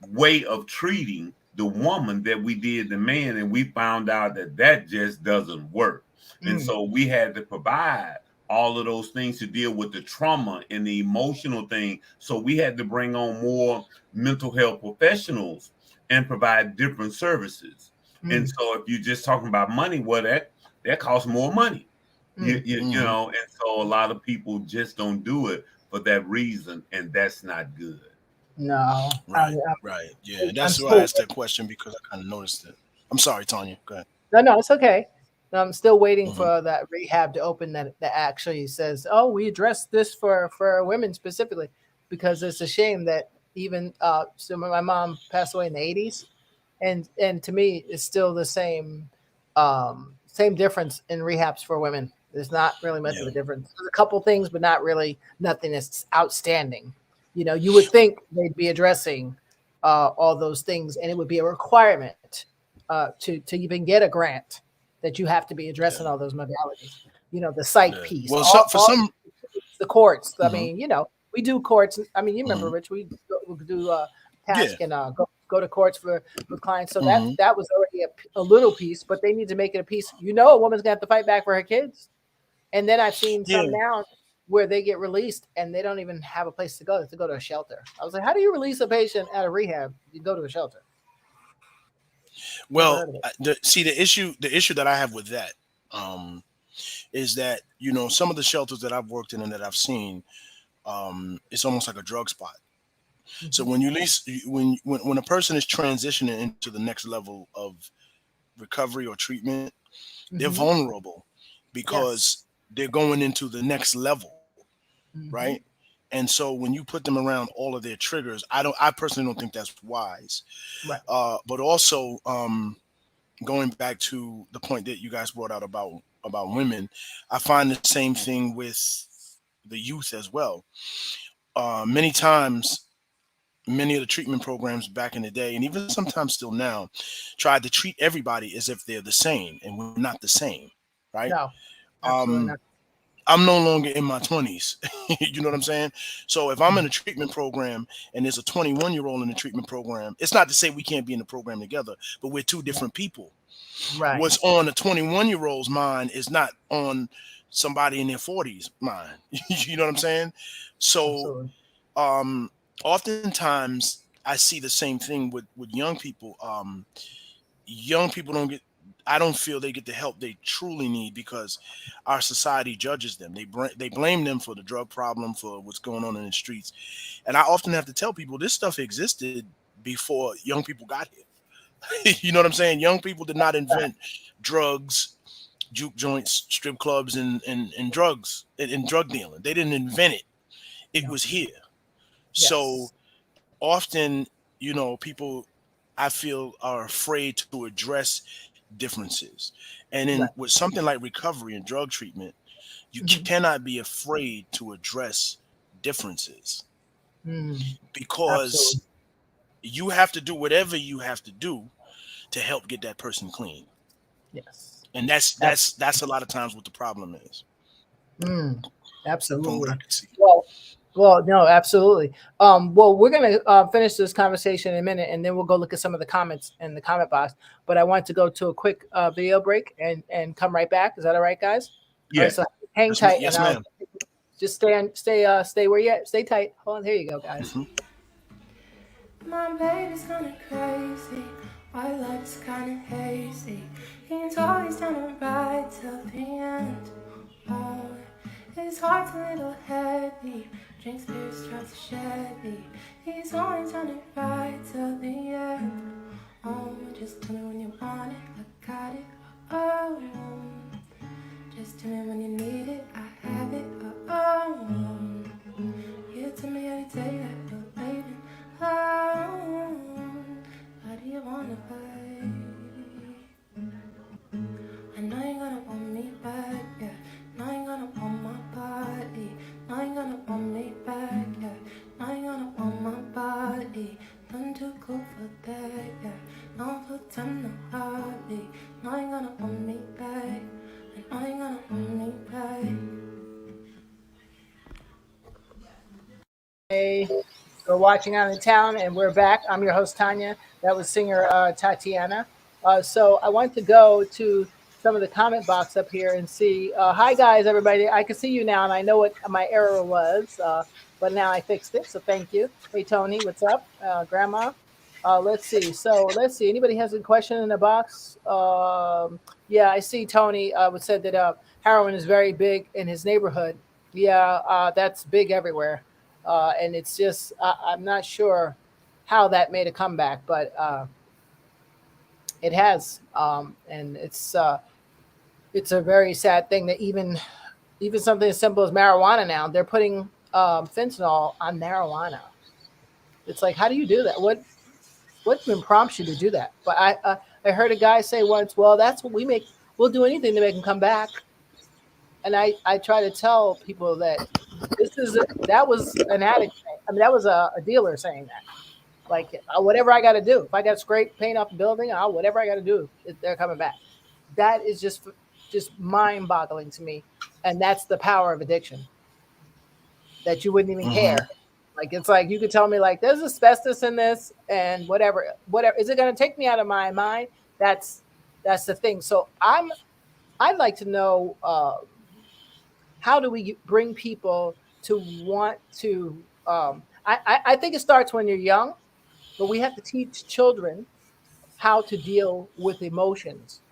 way of treating the woman that we did the man, and we found out that just doesn't work. And so we had to provide all of those things to deal with the trauma and the emotional thing. So we had to bring on more mental health professionals and provide different services. And so if you're just talking about money, well, that costs more money. You know, and so a lot of people just don't do it for that reason, and that's not good. No. Right. Yeah. That's why I asked that question, because I kind of noticed it. I'm sorry, Tanya. Go ahead. No, it's okay. I'm still waiting for that rehab to open that actually says, "Oh, we addressed this for women specifically," because it's a shame that even so my mom passed away in the 80s, and to me it's still the same same difference in rehabs for women. There's not really much of a difference. There's a couple things, but not really nothing that's outstanding. You know, you would think they'd be addressing all those things, and it would be a requirement to even get a grant that you have to be addressing all those modalities. You know, the psych piece. Well, The courts. I mean, you know, we do courts. I mean, you remember, Rich, we do task and go to courts with clients. So that was already a little piece, but they need to make it a piece. You know, a woman's gonna have to fight back for her kids. And then I've seen some now where they get released and they don't even have a place to go to a shelter. I was like, how do you release a patient out of rehab? You go to a shelter. Well, the issue that I have with that is that, you know, some of the shelters that I've worked in and that I've seen, it's almost like a drug spot. So when when a person is transitioning into the next level of recovery or treatment, they're vulnerable because they're going into the next level, right? And so when you put them around all of their triggers, I personally don't think that's wise. Right. But also, going back to the point that you guys brought out about women, I find the same thing with the youth as well. Many times, many of the treatment programs back in the day, and even sometimes still now, tried to treat everybody as if they're the same, and we're not the same, right? No, absolutely not. I'm no longer in my 20s. You know what I'm saying? So if I'm in a treatment program and there's a 21-year-old in the treatment program, it's not to say we can't be in the program together, but we're two different people. Right. What's on a 21-year-old's mind is not on somebody in their 40s mind. You know what I'm saying? So oftentimes I see the same thing with young people. Young people I don't feel they get the help they truly need because our society judges them. They blame them for the drug problem, for what's going on in the streets. And I often have to tell people this stuff existed before young people got here. You know what I'm saying? Young people did not invent drugs, juke joints, strip clubs, and drugs and drug dealing. They didn't invent it. It was here. Yes. So often, you know, people I feel are afraid to address differences. And then with something like recovery and drug treatment, you cannot be afraid to address differences because you have to do whatever you have to do to help get that person clean. Yes. And that's a lot of times what the problem is. Absolutely. From what I can see. Well, no, absolutely. Well, we're going to finish this conversation in a minute, and then we'll go look at some of the comments in the comment box. But I want to go to a quick video break and come right back. Is that all right, guys? Yeah. All right, so hang tight. Yes, and ma'am. Just stay where you at. Stay tight. Hold on. Here you go, guys. My baby's kinda crazy. My life's kinda hazy. He's always down to ride till the end. Oh, his heart's a little heavy. Drinks beer, drives a Chevy. He's always down to ride till the end. Oh, just tell me when you want it, I got it. Oh, just tell me when you need it, I have it. Oh, you tell me every day that you're waiting. Oh, how do you wanna play? I know you're gonna want me back, yeah. Know you're gonna want my body. Know you're gonna want me back, yeah. Know you're gonna want my body. Nothing too cool for that, yeah. No full time, no hobby. Know you're gonna want me back. I know you're gonna want me back. Hey, we're watching Out in Town, and we're back. I'm your host, Tanya. That was singer Tatiana. So I want to go to some of the comment box up here and see. Hi guys, everybody. I can see you now, and I know what my error was, but now I fixed it. So thank you. Hey Tony, what's up, Grandma? Let's see. So let's see. Anybody has a question in the box? Yeah, I see Tony said that heroin is very big in his neighborhood. Yeah, that's big everywhere, and it's just I'm not sure how that made a comeback, but it has, and it's a very sad thing that even something as simple as marijuana now they're putting fentanyl on marijuana. It's like, how do you do that? What even prompts you to do that? But I heard a guy say once, well, that's what we make. We'll do anything to make them come back. And I try to tell people that that was an addict saying, I mean, that was a dealer saying that. Like, whatever I got to do. If I got to scrape paint off the building, whatever I got to do, they're coming back. That is just mind-boggling to me. And that's the power of addiction. That you wouldn't even care. Like, it's like you could tell me, like, there's asbestos in this and whatever. Is it going to take me out of my mind? That's the thing. So I'd like to know, how do we bring people to want to, I think it starts when you're young, but we have to teach children how to deal with emotions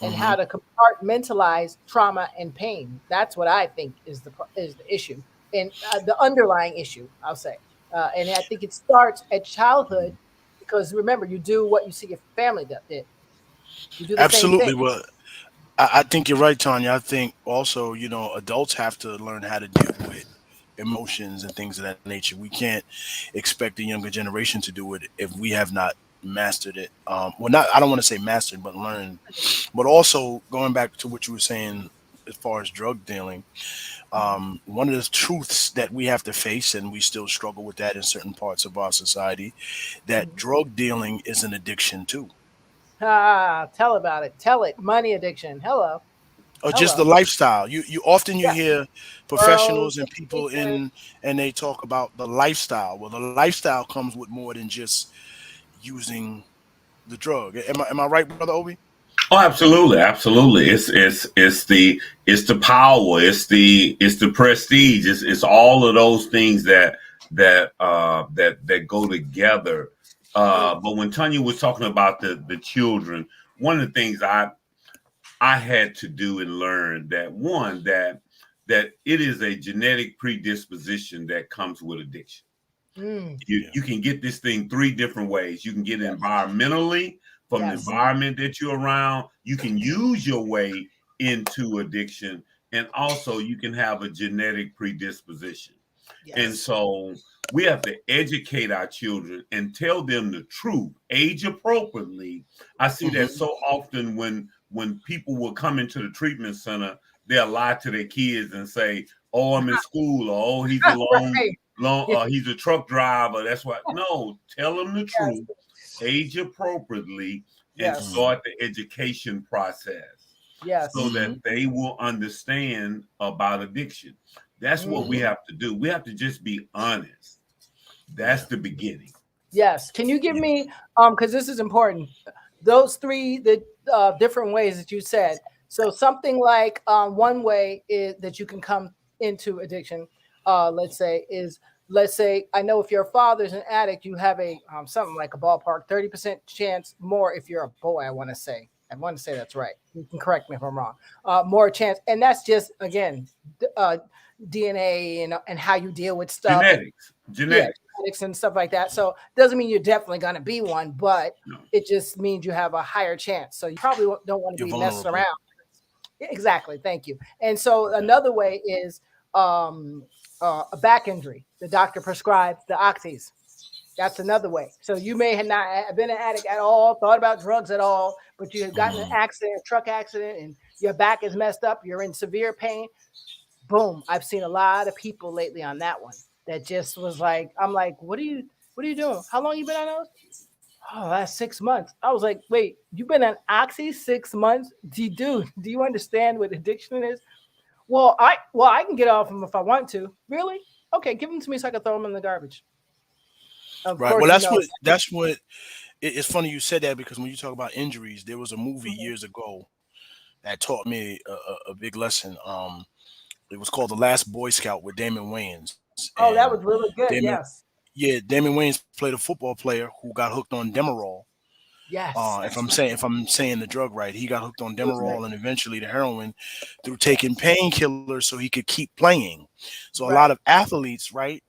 and how to compartmentalize trauma and pain. That's what I think is the issue, and the underlying issue, I'll say. And I think it starts at childhood, because remember, you do what you see your family did. You do the Absolutely. same thing. Well, I think you're right, Tanya. I think also, adults have to learn how to deal with emotions and things of that nature. We can't expect the younger generation to do it if we have not mastered it. I don't want to say mastered, but learned. But also going back to what you were saying as far as drug dealing, one of the truths that we have to face, and we still struggle with that in certain parts of our society, that drug dealing is an addiction too. Tell about it. Tell it. Money addiction. Hello. Or just the lifestyle. You often Yeah. hear professionals and people and they talk about the lifestyle. Well, the lifestyle comes with more than just using the drug. Am I right, brother Obie? Oh, absolutely, absolutely. It's the power, it's the prestige, it's all of those things that go together. But when Tanya was talking about the children, one of the things I had to do and learn that it is a genetic predisposition that comes with addiction. You can get this thing three different ways. You can get it environmentally, from the environment that you're around. You can use your way into addiction, and also you can have a genetic predisposition. And so we have to educate our children and tell them the truth, age appropriately. I see that so often when people will come into the treatment center, they'll lie to their kids and say, "Oh, I'm in school," or "Oh, he's a he's a truck driver." That's why. No, tell them the truth, age appropriately, and start the education process. So that they will understand about addiction. That's what we have to do. We have to just be honest. That's the beginning. Yes. Can you give me, because this is important, those three different ways that you said. So something like one way is that you can come into addiction, let's say, I know if your father's an addict, you have a something like a ballpark 30% chance more if you're a boy. I want to say that's right. You can correct me if I'm wrong. More chance, and that's just again DNA and how you deal with stuff. Genetics and stuff like that. So it doesn't mean you're definitely going to be one, but it just means you have a higher chance. So you probably don't want to be messing around. Exactly. Thank you. And so another way is a back injury. The doctor prescribes the oxys. That's another way. So you may have not been an addict at all, thought about drugs at all, but you have gotten an accident, a truck accident, and your back is messed up. You're in severe pain. Boom. I've seen a lot of people lately on that one that just was like, I'm like, what are you doing? How long you been on those? Oh, last 6 months. I was like, wait, you've been on oxy 6 months? Do you understand what addiction is? Well, I can get off them if I want to. Really? Okay, give them to me so I can throw them in the garbage. Right. Well, that's what it's funny you said that, because when you talk about injuries, there was a movie years ago that taught me a big lesson. It was called The Last Boy Scout with Damon Wayans. Oh, that And was really good. Damon, Yes. yeah, Damon Wayans played a football player who got hooked on Demerol. Yes. If I'm saying the drug right, he got hooked on Demerol and eventually to heroin through Yes. taking painkillers so he could keep playing. So a Right. lot of athletes, right?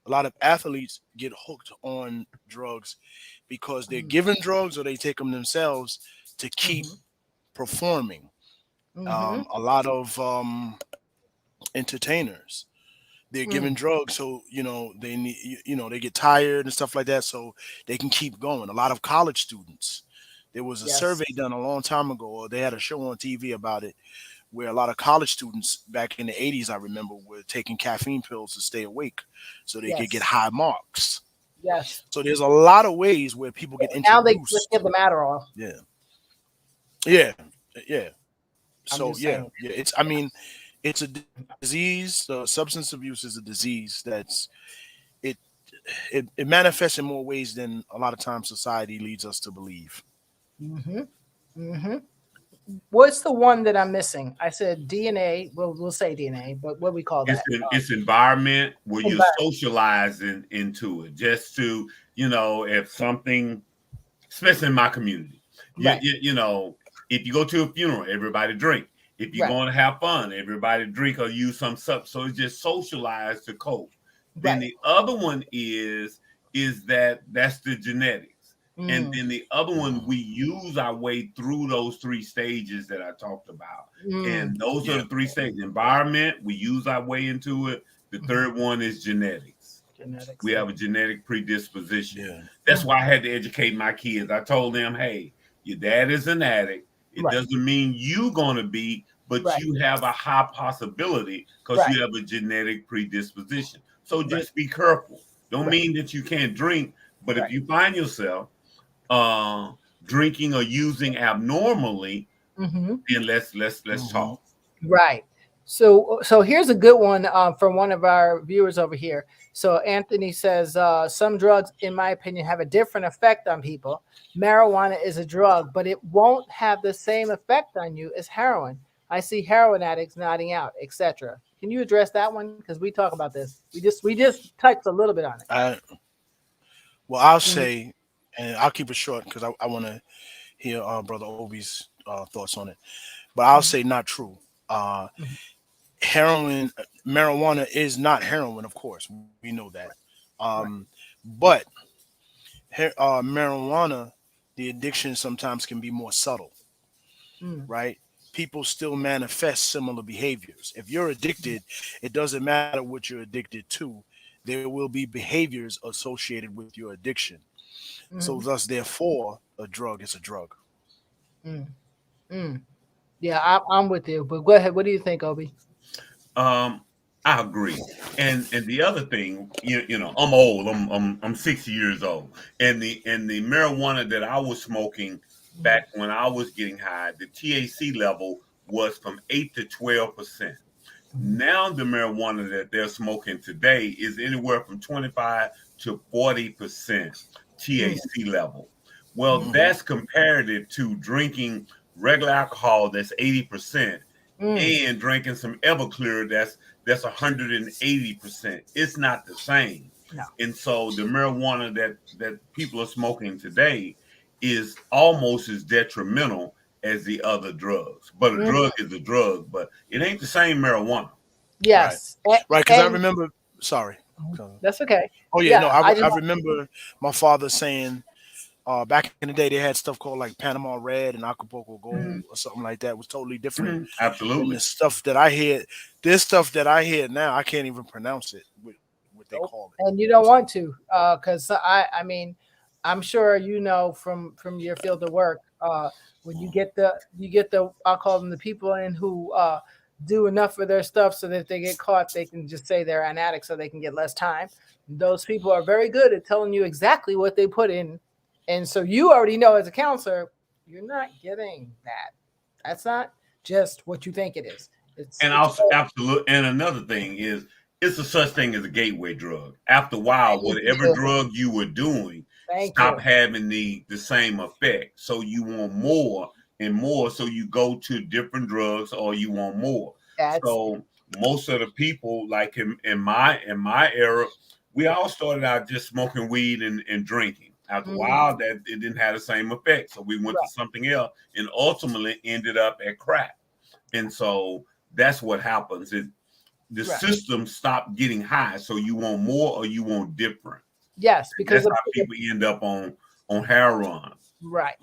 A lot of athletes get hooked on drugs because they're given drugs or they take them themselves to keep performing. A lot of entertainers, they're given drugs so they need, they get tired and stuff like that so they can keep going. A lot of college students, there was a Yes. survey done a long time ago, or they had a show on TV about it, where a lot of college students back in the 80s, I remember, were taking caffeine pills to stay awake so they could get Yes. high marks. Yes. So there's a lot of ways where people get Now they introduced. give them Adderall. Yeah. I'm So just saying. it's a disease. Substance abuse is a disease that's it manifests in more ways than a lot of times society leads us to believe. What's the one that I'm missing? I said DNA. We'll say DNA, but what do we call that? It's environment where you're socializing into it, just to, if something, especially in my community, Right. if you go to a funeral, everybody drink. If you're going to have fun, everybody drink or use some stuff. So it's just socialized to cope. Then the other one is that's the genetics. And then the other one, we use our way through those three stages that I talked about. And those are the three stages. Environment, we use our way into it. The third one is genetics. We have a genetic predisposition. That's why I had to educate my kids. I told them, hey, your dad is an addict. It doesn't mean you're going to be, but you have a high possibility because you have a genetic predisposition. So just be careful. Don't mean that you can't drink, but if you find yourself drinking or using abnormally, then let's talk. Right. So here's a good one from one of our viewers over here. So Anthony says some drugs, in my opinion, have a different effect on people. Marijuana is a drug, but it won't have the same effect on you as heroin. I see heroin addicts nodding out, etc. Can you address that one? Because we talk about this. We just touched a little bit on it. Well, I'll say, and I'll keep it short because I want to hear Brother Obie's thoughts on it. But I'll say not true. Marijuana is not heroin, of course. We know that. But marijuana, the addiction sometimes can be more subtle, right? People still manifest similar behaviors. If you're addicted, it doesn't matter what you're addicted to. There will be behaviors associated with your addiction. So thus, therefore, a drug is a drug. Yeah, I'm with you. But go ahead. What do you think, Obie? I agree. And the other thing, I'm old. I'm 60 years old. And the marijuana that I was smoking back when I was getting high, the THC level was from 8 to 12%. Now the marijuana that they're smoking today is anywhere from 25 to 40% THC level. Well, that's comparative to drinking regular alcohol that's 80% and drinking some Everclear that's 180%. It's not the same. No. And so the marijuana that people are smoking today is almost as detrimental as the other drugs. But a drug is a drug, but it ain't the same marijuana. Yes. Right, because I remember, sorry. That's okay. Oh, yeah, no, I remember my father saying back in the day they had stuff called like Panama Red and Acapulco Gold or something like that. It was totally different. Absolutely. And the stuff that I hear, this stuff that I hear now, I can't even pronounce it, what they call it. And you don't want to, because I mean, I'm sure from your field of work, when you get the I'll call them the people in who do enough for their stuff so that if they get caught, they can just say they're an addict so they can get less time. Those people are very good at telling you exactly what they put in. And so you already know as a counselor, you're not getting that. That's not just what you think it is. Absolutely. And another thing is, it's a such thing as a gateway drug. After a while, whatever drug you were doing, stop having the same effect. So you want more and more. So you go to different drugs or you want more. So most of the people, like in my era, we all started out just smoking weed and drinking. After a while, that it didn't have the same effect. So we went to something else and ultimately ended up at crack. And so that's what happens. The system stopped getting high. So you want more or you want different. Yes, because that's how people end up on heroin. Right.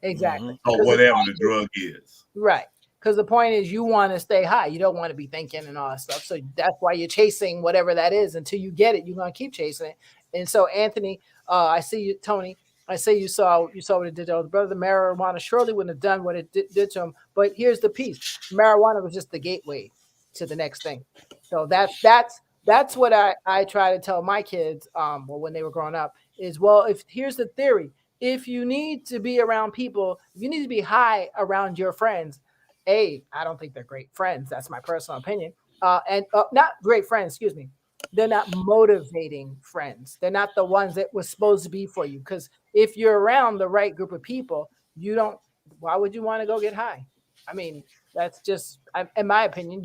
Exactly. Or whatever the drug is. Right. Because the point is you want to stay high. You don't want to be thinking and all that stuff. So that's why you're chasing whatever that is until you get it. You're going to keep chasing it. And so, Anthony, I see you, Tony. I say you saw what it did to the brother. The marijuana surely wouldn't have done what it did to him. But here's the piece: marijuana was just the gateway to the next thing. So that's what I try to tell my kids. Well, when they were growing up, is if here's the theory: if you need to be around people, if you need to be high around your friends, I don't think they're great friends. That's my personal opinion. And not great friends. Excuse me. They're not motivating friends. They're not the ones that was supposed to be for you. Because if you're around the right group of people, why would you want to go get high? I mean, that's just, in my opinion,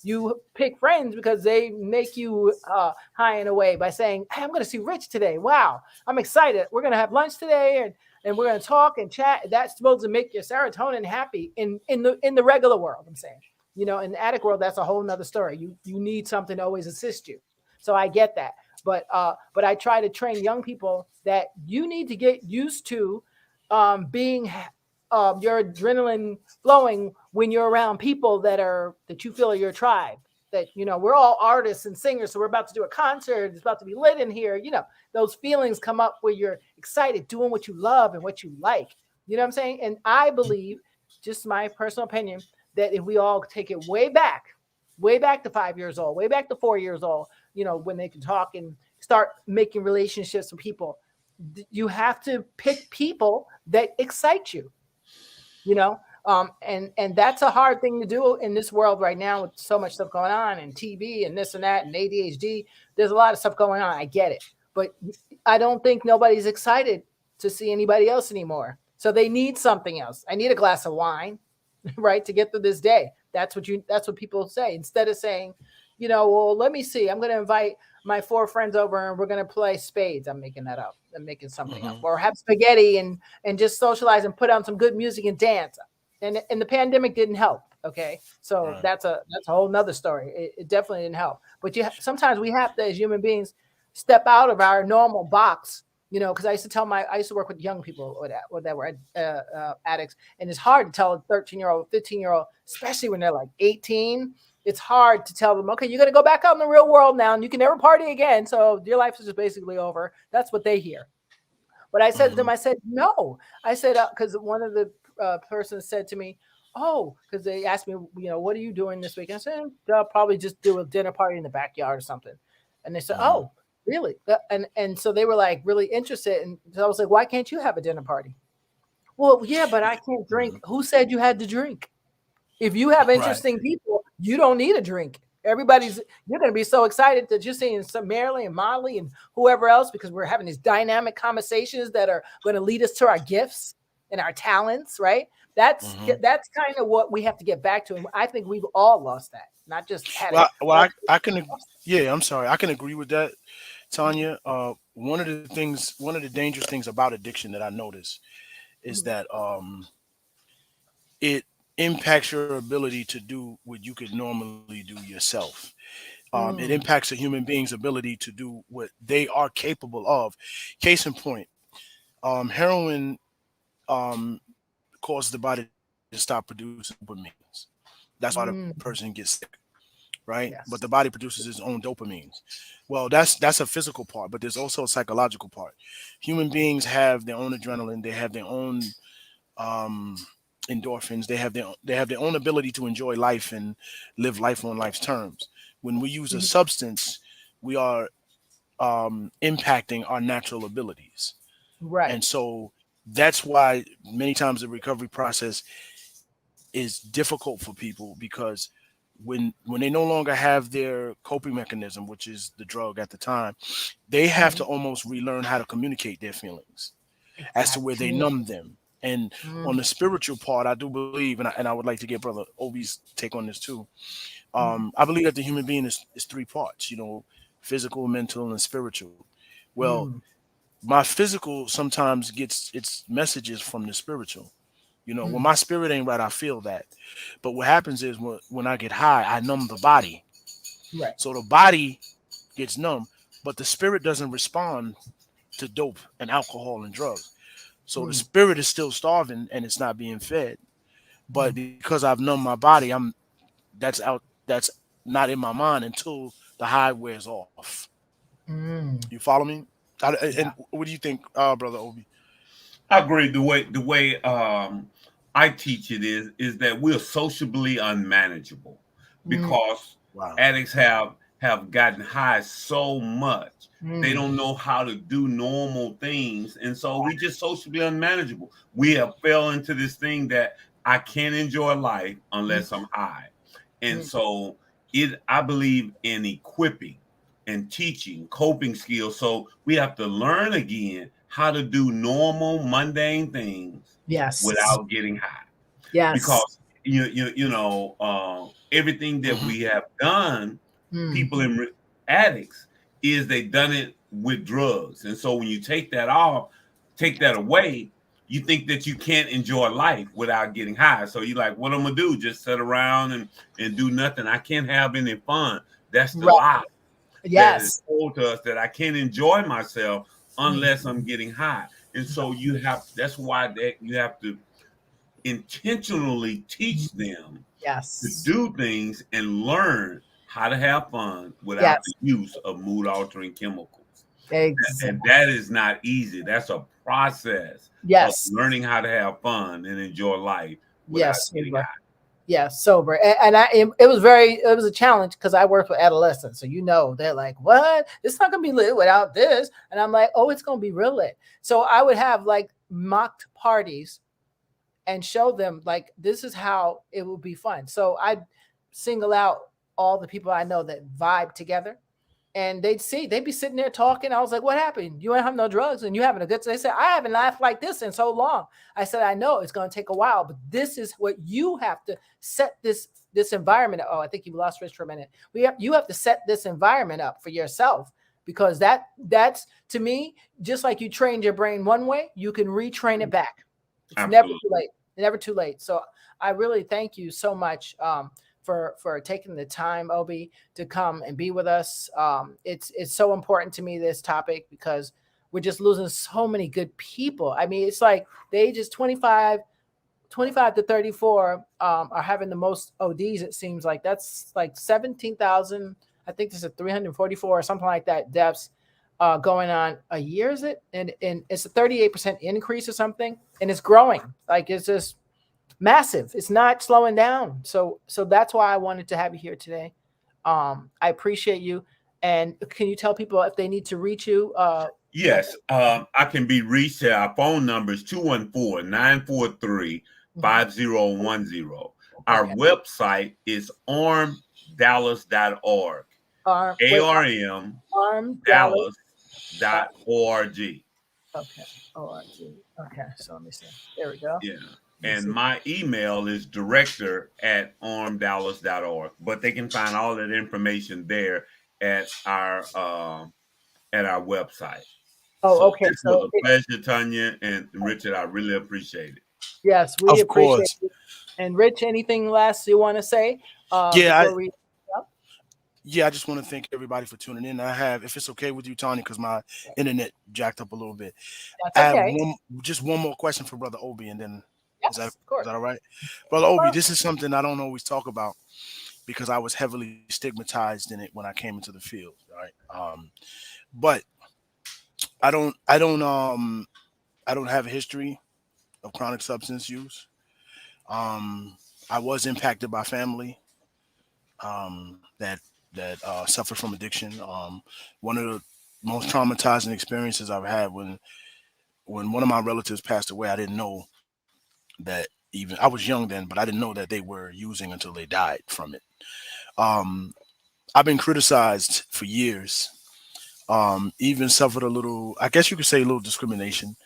you pick friends because they make you high in a way by saying, hey, I'm going to see Rich today. Wow, I'm excited. We're going to have lunch today and we're going to talk and chat. That's supposed to make your serotonin happy in the regular world, I'm saying. In the addict world, that's a whole nother story. You need something to always assist you. So I get that. But I try to train young people that you need to get used to being your adrenaline flowing when you're around people that you feel are your tribe. That, we're all artists and singers, so we're about to do a concert. It's about to be lit in here. Those feelings come up where you're excited doing what you love and what you like. You know what I'm saying? And I believe, just my personal opinion, that if we all take it way back to 5 years old, way back to 4 years old, when they can talk and start making relationships with people, you have to pick people that excite you, and that's a hard thing to do in this world right now with so much stuff going on and TV and this and that and ADHD. There's a lot of stuff going on. I get it. But I don't think nobody's excited to see anybody else anymore. So they need something else. I need a glass of wine, right, to get through this day. That's what people say. Instead of saying, well, let me see. I'm going to invite my 4 friends over and we're going to play spades. I'm making that up. I'm making something up. Or have spaghetti and just socialize and put on some good music and dance. And the pandemic didn't help. Okay. So that's a whole nother story. It definitely didn't help. But sometimes we have to, as human beings, step out of our normal box, because I used to work with young people that were addicts. And it's hard to tell a 13-year-old, 15-year-old, especially when they're like 18, it's hard to tell them, okay, you're going to go back out in the real world now and you can never party again. So your life is just basically over. That's what they hear. But I said to them, I said, no. I said, because one of the persons said to me, because they asked me, what are you doing this week? I said, I'll probably just do a dinner party in the backyard or something. And they said, oh, really? And so they were like really interested. And so I was like, why can't you have a dinner party? Well, yeah, but I can't drink. Who said you had to drink? If you have interesting people, you don't need a drink. You're going to be so excited that you're seeing some Marilyn and Molly and whoever else, because we're having these dynamic conversations that are going to lead us to our gifts and our talents, right? That's kind of what we have to get back to. And I think we've all lost that, not just had I can, I'm sorry. I can agree with that, Tanya. One of the dangerous things about addiction that I notice is that it impacts your ability to do what you could normally do yourself. It impacts a human being's ability to do what they are capable of. Case in point, heroin causes the body to stop producing dopamines. That's why the person gets sick, right? Yes. But the body produces its own dopamines. Well, that's a physical part, but there's also a psychological part. Human beings have their own adrenaline. They have their own endorphins. They have their own ability to enjoy life and live life on life's terms. When we use a substance, we are impacting our natural abilities. Right. And so that's why many times the recovery process is difficult for people, because when they no longer have their coping mechanism, which is the drug at the time, they have to almost relearn how to communicate their feelings as to where they numb them. And on the spiritual part, I do believe, and I would like to get Brother Obie's take on this too. I believe that the human being is three parts, physical, mental, and spiritual. Well, my physical sometimes gets its messages from the spiritual. When my spirit ain't right, I feel that. But what happens is when I get high, I numb the body. Right. So the body gets numb, but the spirit doesn't respond to dope and alcohol and drugs. So the spirit is still starving and it's not being fed. But because I've numbed my body, that's not in my mind until the high wears off. You follow me? And what do you think, Brother Obie? I agree. The way I teach it is that we're sociably unmanageable because addicts have gotten high so much they don't know how to do normal things, and so we just sociably unmanageable. We have fell into this thing that I can't enjoy life unless I'm high, and so I believe in equipping and teaching coping skills. So we have to learn again how to do normal, mundane things without getting high. Yes. Because everything that we have done, people in addicts, is they done it with drugs. And so when you take that away, you think that you can't enjoy life without getting high. So you're like, what I'm gonna do? Just sit around and do nothing. I can't have any fun. That's the lie. That is told to us, that I can't enjoy myself unless I'm getting high. And so that's why you have to intentionally teach them to do things and learn how to have fun without the use of mood altering chemicals. And that is not easy. That's a process of learning how to have fun and enjoy life without getting high. Yes, sober. And it was a challenge because I worked with adolescents. So, they're like, what? It's not going to be lit without this. And I'm like, oh, it's going to be real lit. So I would have like mocked parties and show them like, this is how it will be fun. So I'd single out all the people I know that vibe together. And they'd be sitting there talking. I was like, what happened? You ain't have no drugs and you having a good time. They said, I haven't laughed like this in so long. I said, I know it's going to take a while, but this is what you have to set this environment. Oh, I think you lost Rich for a minute. You have to set this environment up for yourself, because that's, to me, just like you trained your brain one way, you can retrain it back. It's never too late. Never too late. So I really thank you so much for taking the time, Obie, to come and be with us. It's so important to me, this topic, because we're just losing so many good people. I mean, it's like the ages 25 to 34 are having the most ODs. It seems like that's like 17,000. I think this is 344 or something like that deaths going on a year. Is it? And it's a 38% increase or something, and it's growing. Like, it's just massive. It's not slowing down. So that's why I wanted to have you here today. I appreciate you. And can you tell people if they need to reach you? Yes, I can be reached. Our phone number is 214-943-5010. Our website is armdallas.org. armdallas.org. Okay. ORG. Okay. So let me see. There we go. Yeah. And my email is director@armdallas.org. But they can find all that information there at our website. Okay. It was a pleasure, Tanya and Richard. I really appreciate it. Yes, we appreciate it. And Rich, anything last you want to say? Yeah, I just want to thank everybody for tuning in. I have, if it's okay with you, Tanya, because my internet jacked up a little bit. That's okay. I have just one more question for Brother Obie, and then yes, is that all right? Brother Obie, this is something I don't always talk about because I was heavily stigmatized in it when I came into the field, right? But I don't have a history of chronic substance use. I was impacted by family that suffered from addiction. One of the most traumatizing experiences I've had when one of my relatives passed away, I didn't know that, even I was young then, but I didn't know that they were using until they died from it. I've been criticized for years, even suffered a little, I guess you could say, a little discrimination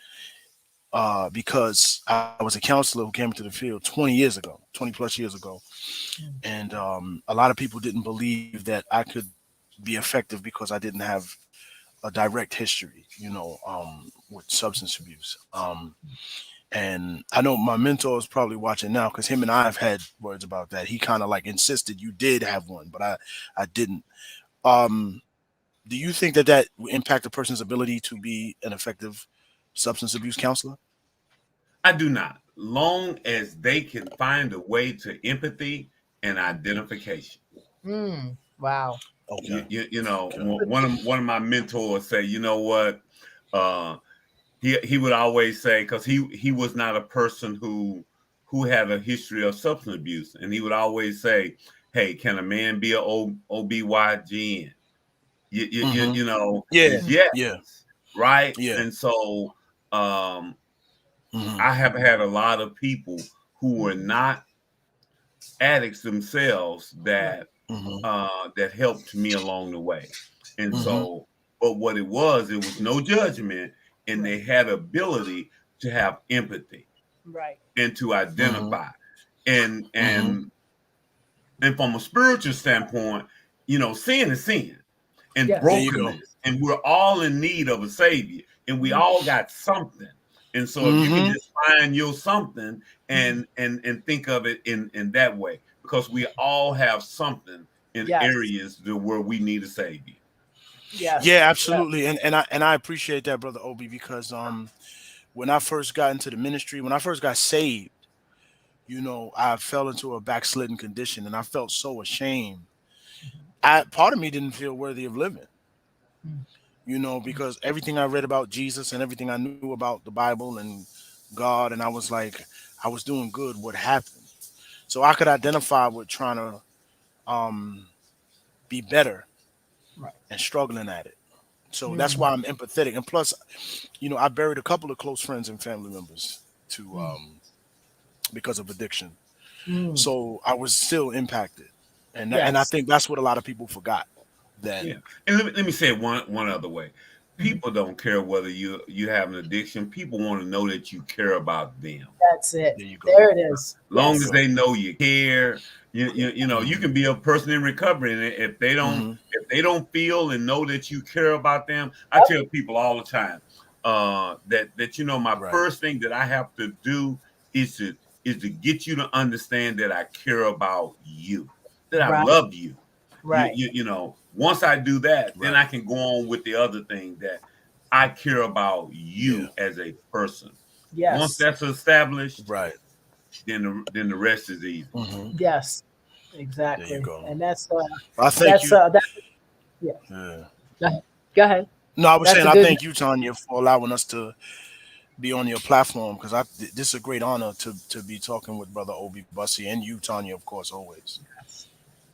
because I was a counselor who came into the field 20 plus years ago. And a lot of people didn't believe that I could be effective because I didn't have a direct history, with substance abuse. And I know my mentor is probably watching now because him and I have had words about that. He kind of like insisted you did have one, but I didn't. Do you think that will impact a person's ability to be an effective substance abuse counselor? I do not. Long as they can find a way to empathy and identification. Wow. Okay. One of my mentors say, you know what? He would always say, because he was not a person who had a history of substance abuse, and he would always say, "Hey, can a man be a OBYGN?" Yes, right. Yeah. And so I have had a lot of people who were not addicts themselves that that helped me along the way. And so, but what it was no judgment, and they had ability to have empathy, right, and to identify, and from a spiritual standpoint, sin is sin, and brokenness, and we're all in need of a savior, and we all got something. And so if you can just find your something and think of it in that way, because we all have something in areas where we need a savior. Yes. Yeah, absolutely. And I appreciate that, Brother Obie, because when I first got into the ministry, when I first got saved, I fell into a backslidden condition, and I felt so ashamed. Part of me didn't feel worthy of living. Because everything I read about Jesus and everything I knew about the Bible and God, and I was like, I was doing good. What happened? So I could identify with trying to be better and struggling at it. So that's why I'm empathetic. And plus, I buried a couple of close friends and family members because of addiction. So I was still impacted. And I think that's what a lot of people forgot. And let me say it one other way. People don't care whether you have an addiction. People want to know that you care about them. That's it. There it is. Long as they know you care, you can be a person in recovery, and if they don't feel and know that you care about them, I tell people all the time that my first thing that I have to do is to get you to understand that I care about you, that I love you. Right. Once I do that, then I can go on with the other thing, that I care about you as a person. Yes. Once that's established, then the rest is easy. Yes, exactly. There you go. And that's I thank you. Go ahead. No, I was saying I thank you, Tanya, for allowing us to be on your platform, because this is a great honor to be talking with Brother Obie Bussey, and you, Tanya, of course, always.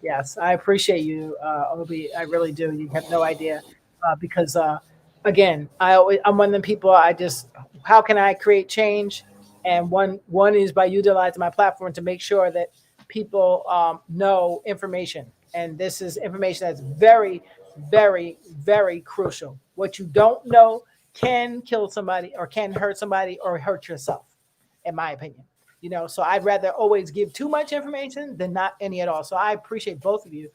Yes, I appreciate you, Obie. I really do. You have no idea, because again, I'm one of the people. How can I create change? And one is by utilizing my platform to make sure that people know information. And this is information that's very, very, very crucial. What you don't know can kill somebody, or can hurt somebody, or hurt yourself, in my opinion. So I'd rather always give too much information than not any at all. So I appreciate both of you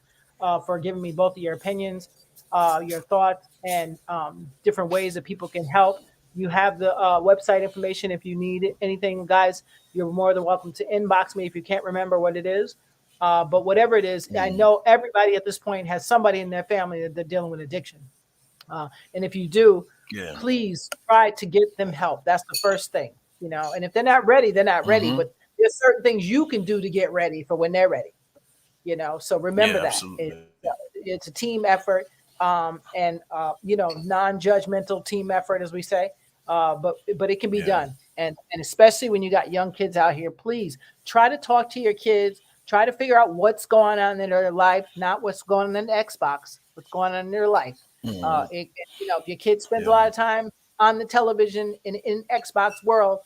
for giving me both of your opinions, your thoughts, and different ways that people can help. You have the website information. If you need anything, guys, you're more than welcome to inbox me if you can't remember what it is. But whatever it is, I know everybody at this point has somebody in their family that they're dealing with addiction. And if you do, please try to get them help. That's the first thing. And if they're not ready, they're not ready. But there's certain things you can do to get ready for when they're ready. So remember that it's a team effort, and non-judgmental team effort, as we say. But it can be done, and especially when you got young kids out here, please try to talk to your kids. Try to figure out what's going on in their life, not what's going on in the Xbox. What's going on in their life? If your kid spends a lot of time on the television in Xbox world,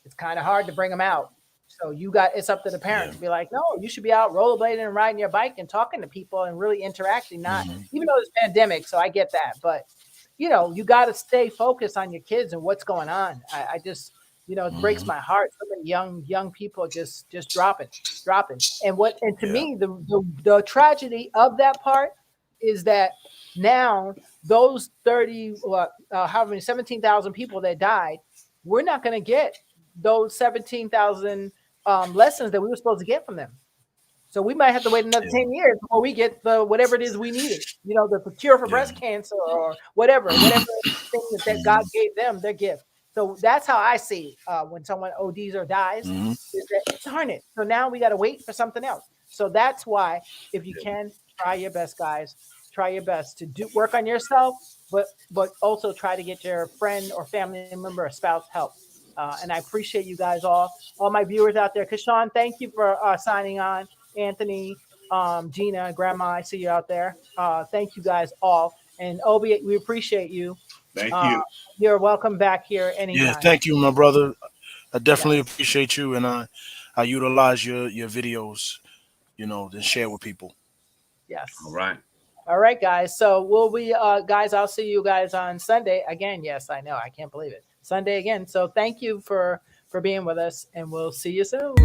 it's kind of hard to bring them out. So it's up to the parents to be like, no, you should be out rollerblading and riding your bike and talking to people and really interacting. Even though it's pandemic, so I get that, but you got to stay focused on your kids and what's going on. You know, it breaks my heart. So many young people just dropping. And to me, the tragedy of that part is that now those 17,000 people that died, we're not going to get those 17,000 lessons that we were supposed to get from them. So we might have to wait another 10 years before we get the whatever it is we needed, you know, the cure for breast cancer or whatever thing that God gave them, their gift. So that's how I see when someone ODs or dies, is that, darn it. So now we got to wait for something else. So that's why, if you can, try your best, guys. Try your best to work on yourself, but also try to get your friend or family member or spouse help. And I appreciate you guys all my viewers out there. Kashawn, thank you for signing on. Anthony, Gina, Grandma, I see you out there. Thank you guys all. And Obie, we appreciate you. Thank you. You're welcome back here anytime. Yeah, thank you, my brother. I definitely appreciate you, and I utilize your videos, you know, to share with people. Yes. All right, guys. So we'll be, guys, I'll see you guys on Sunday again. Yes, I know. I can't believe it. Sunday again. So thank you for being with us, and we'll see you soon.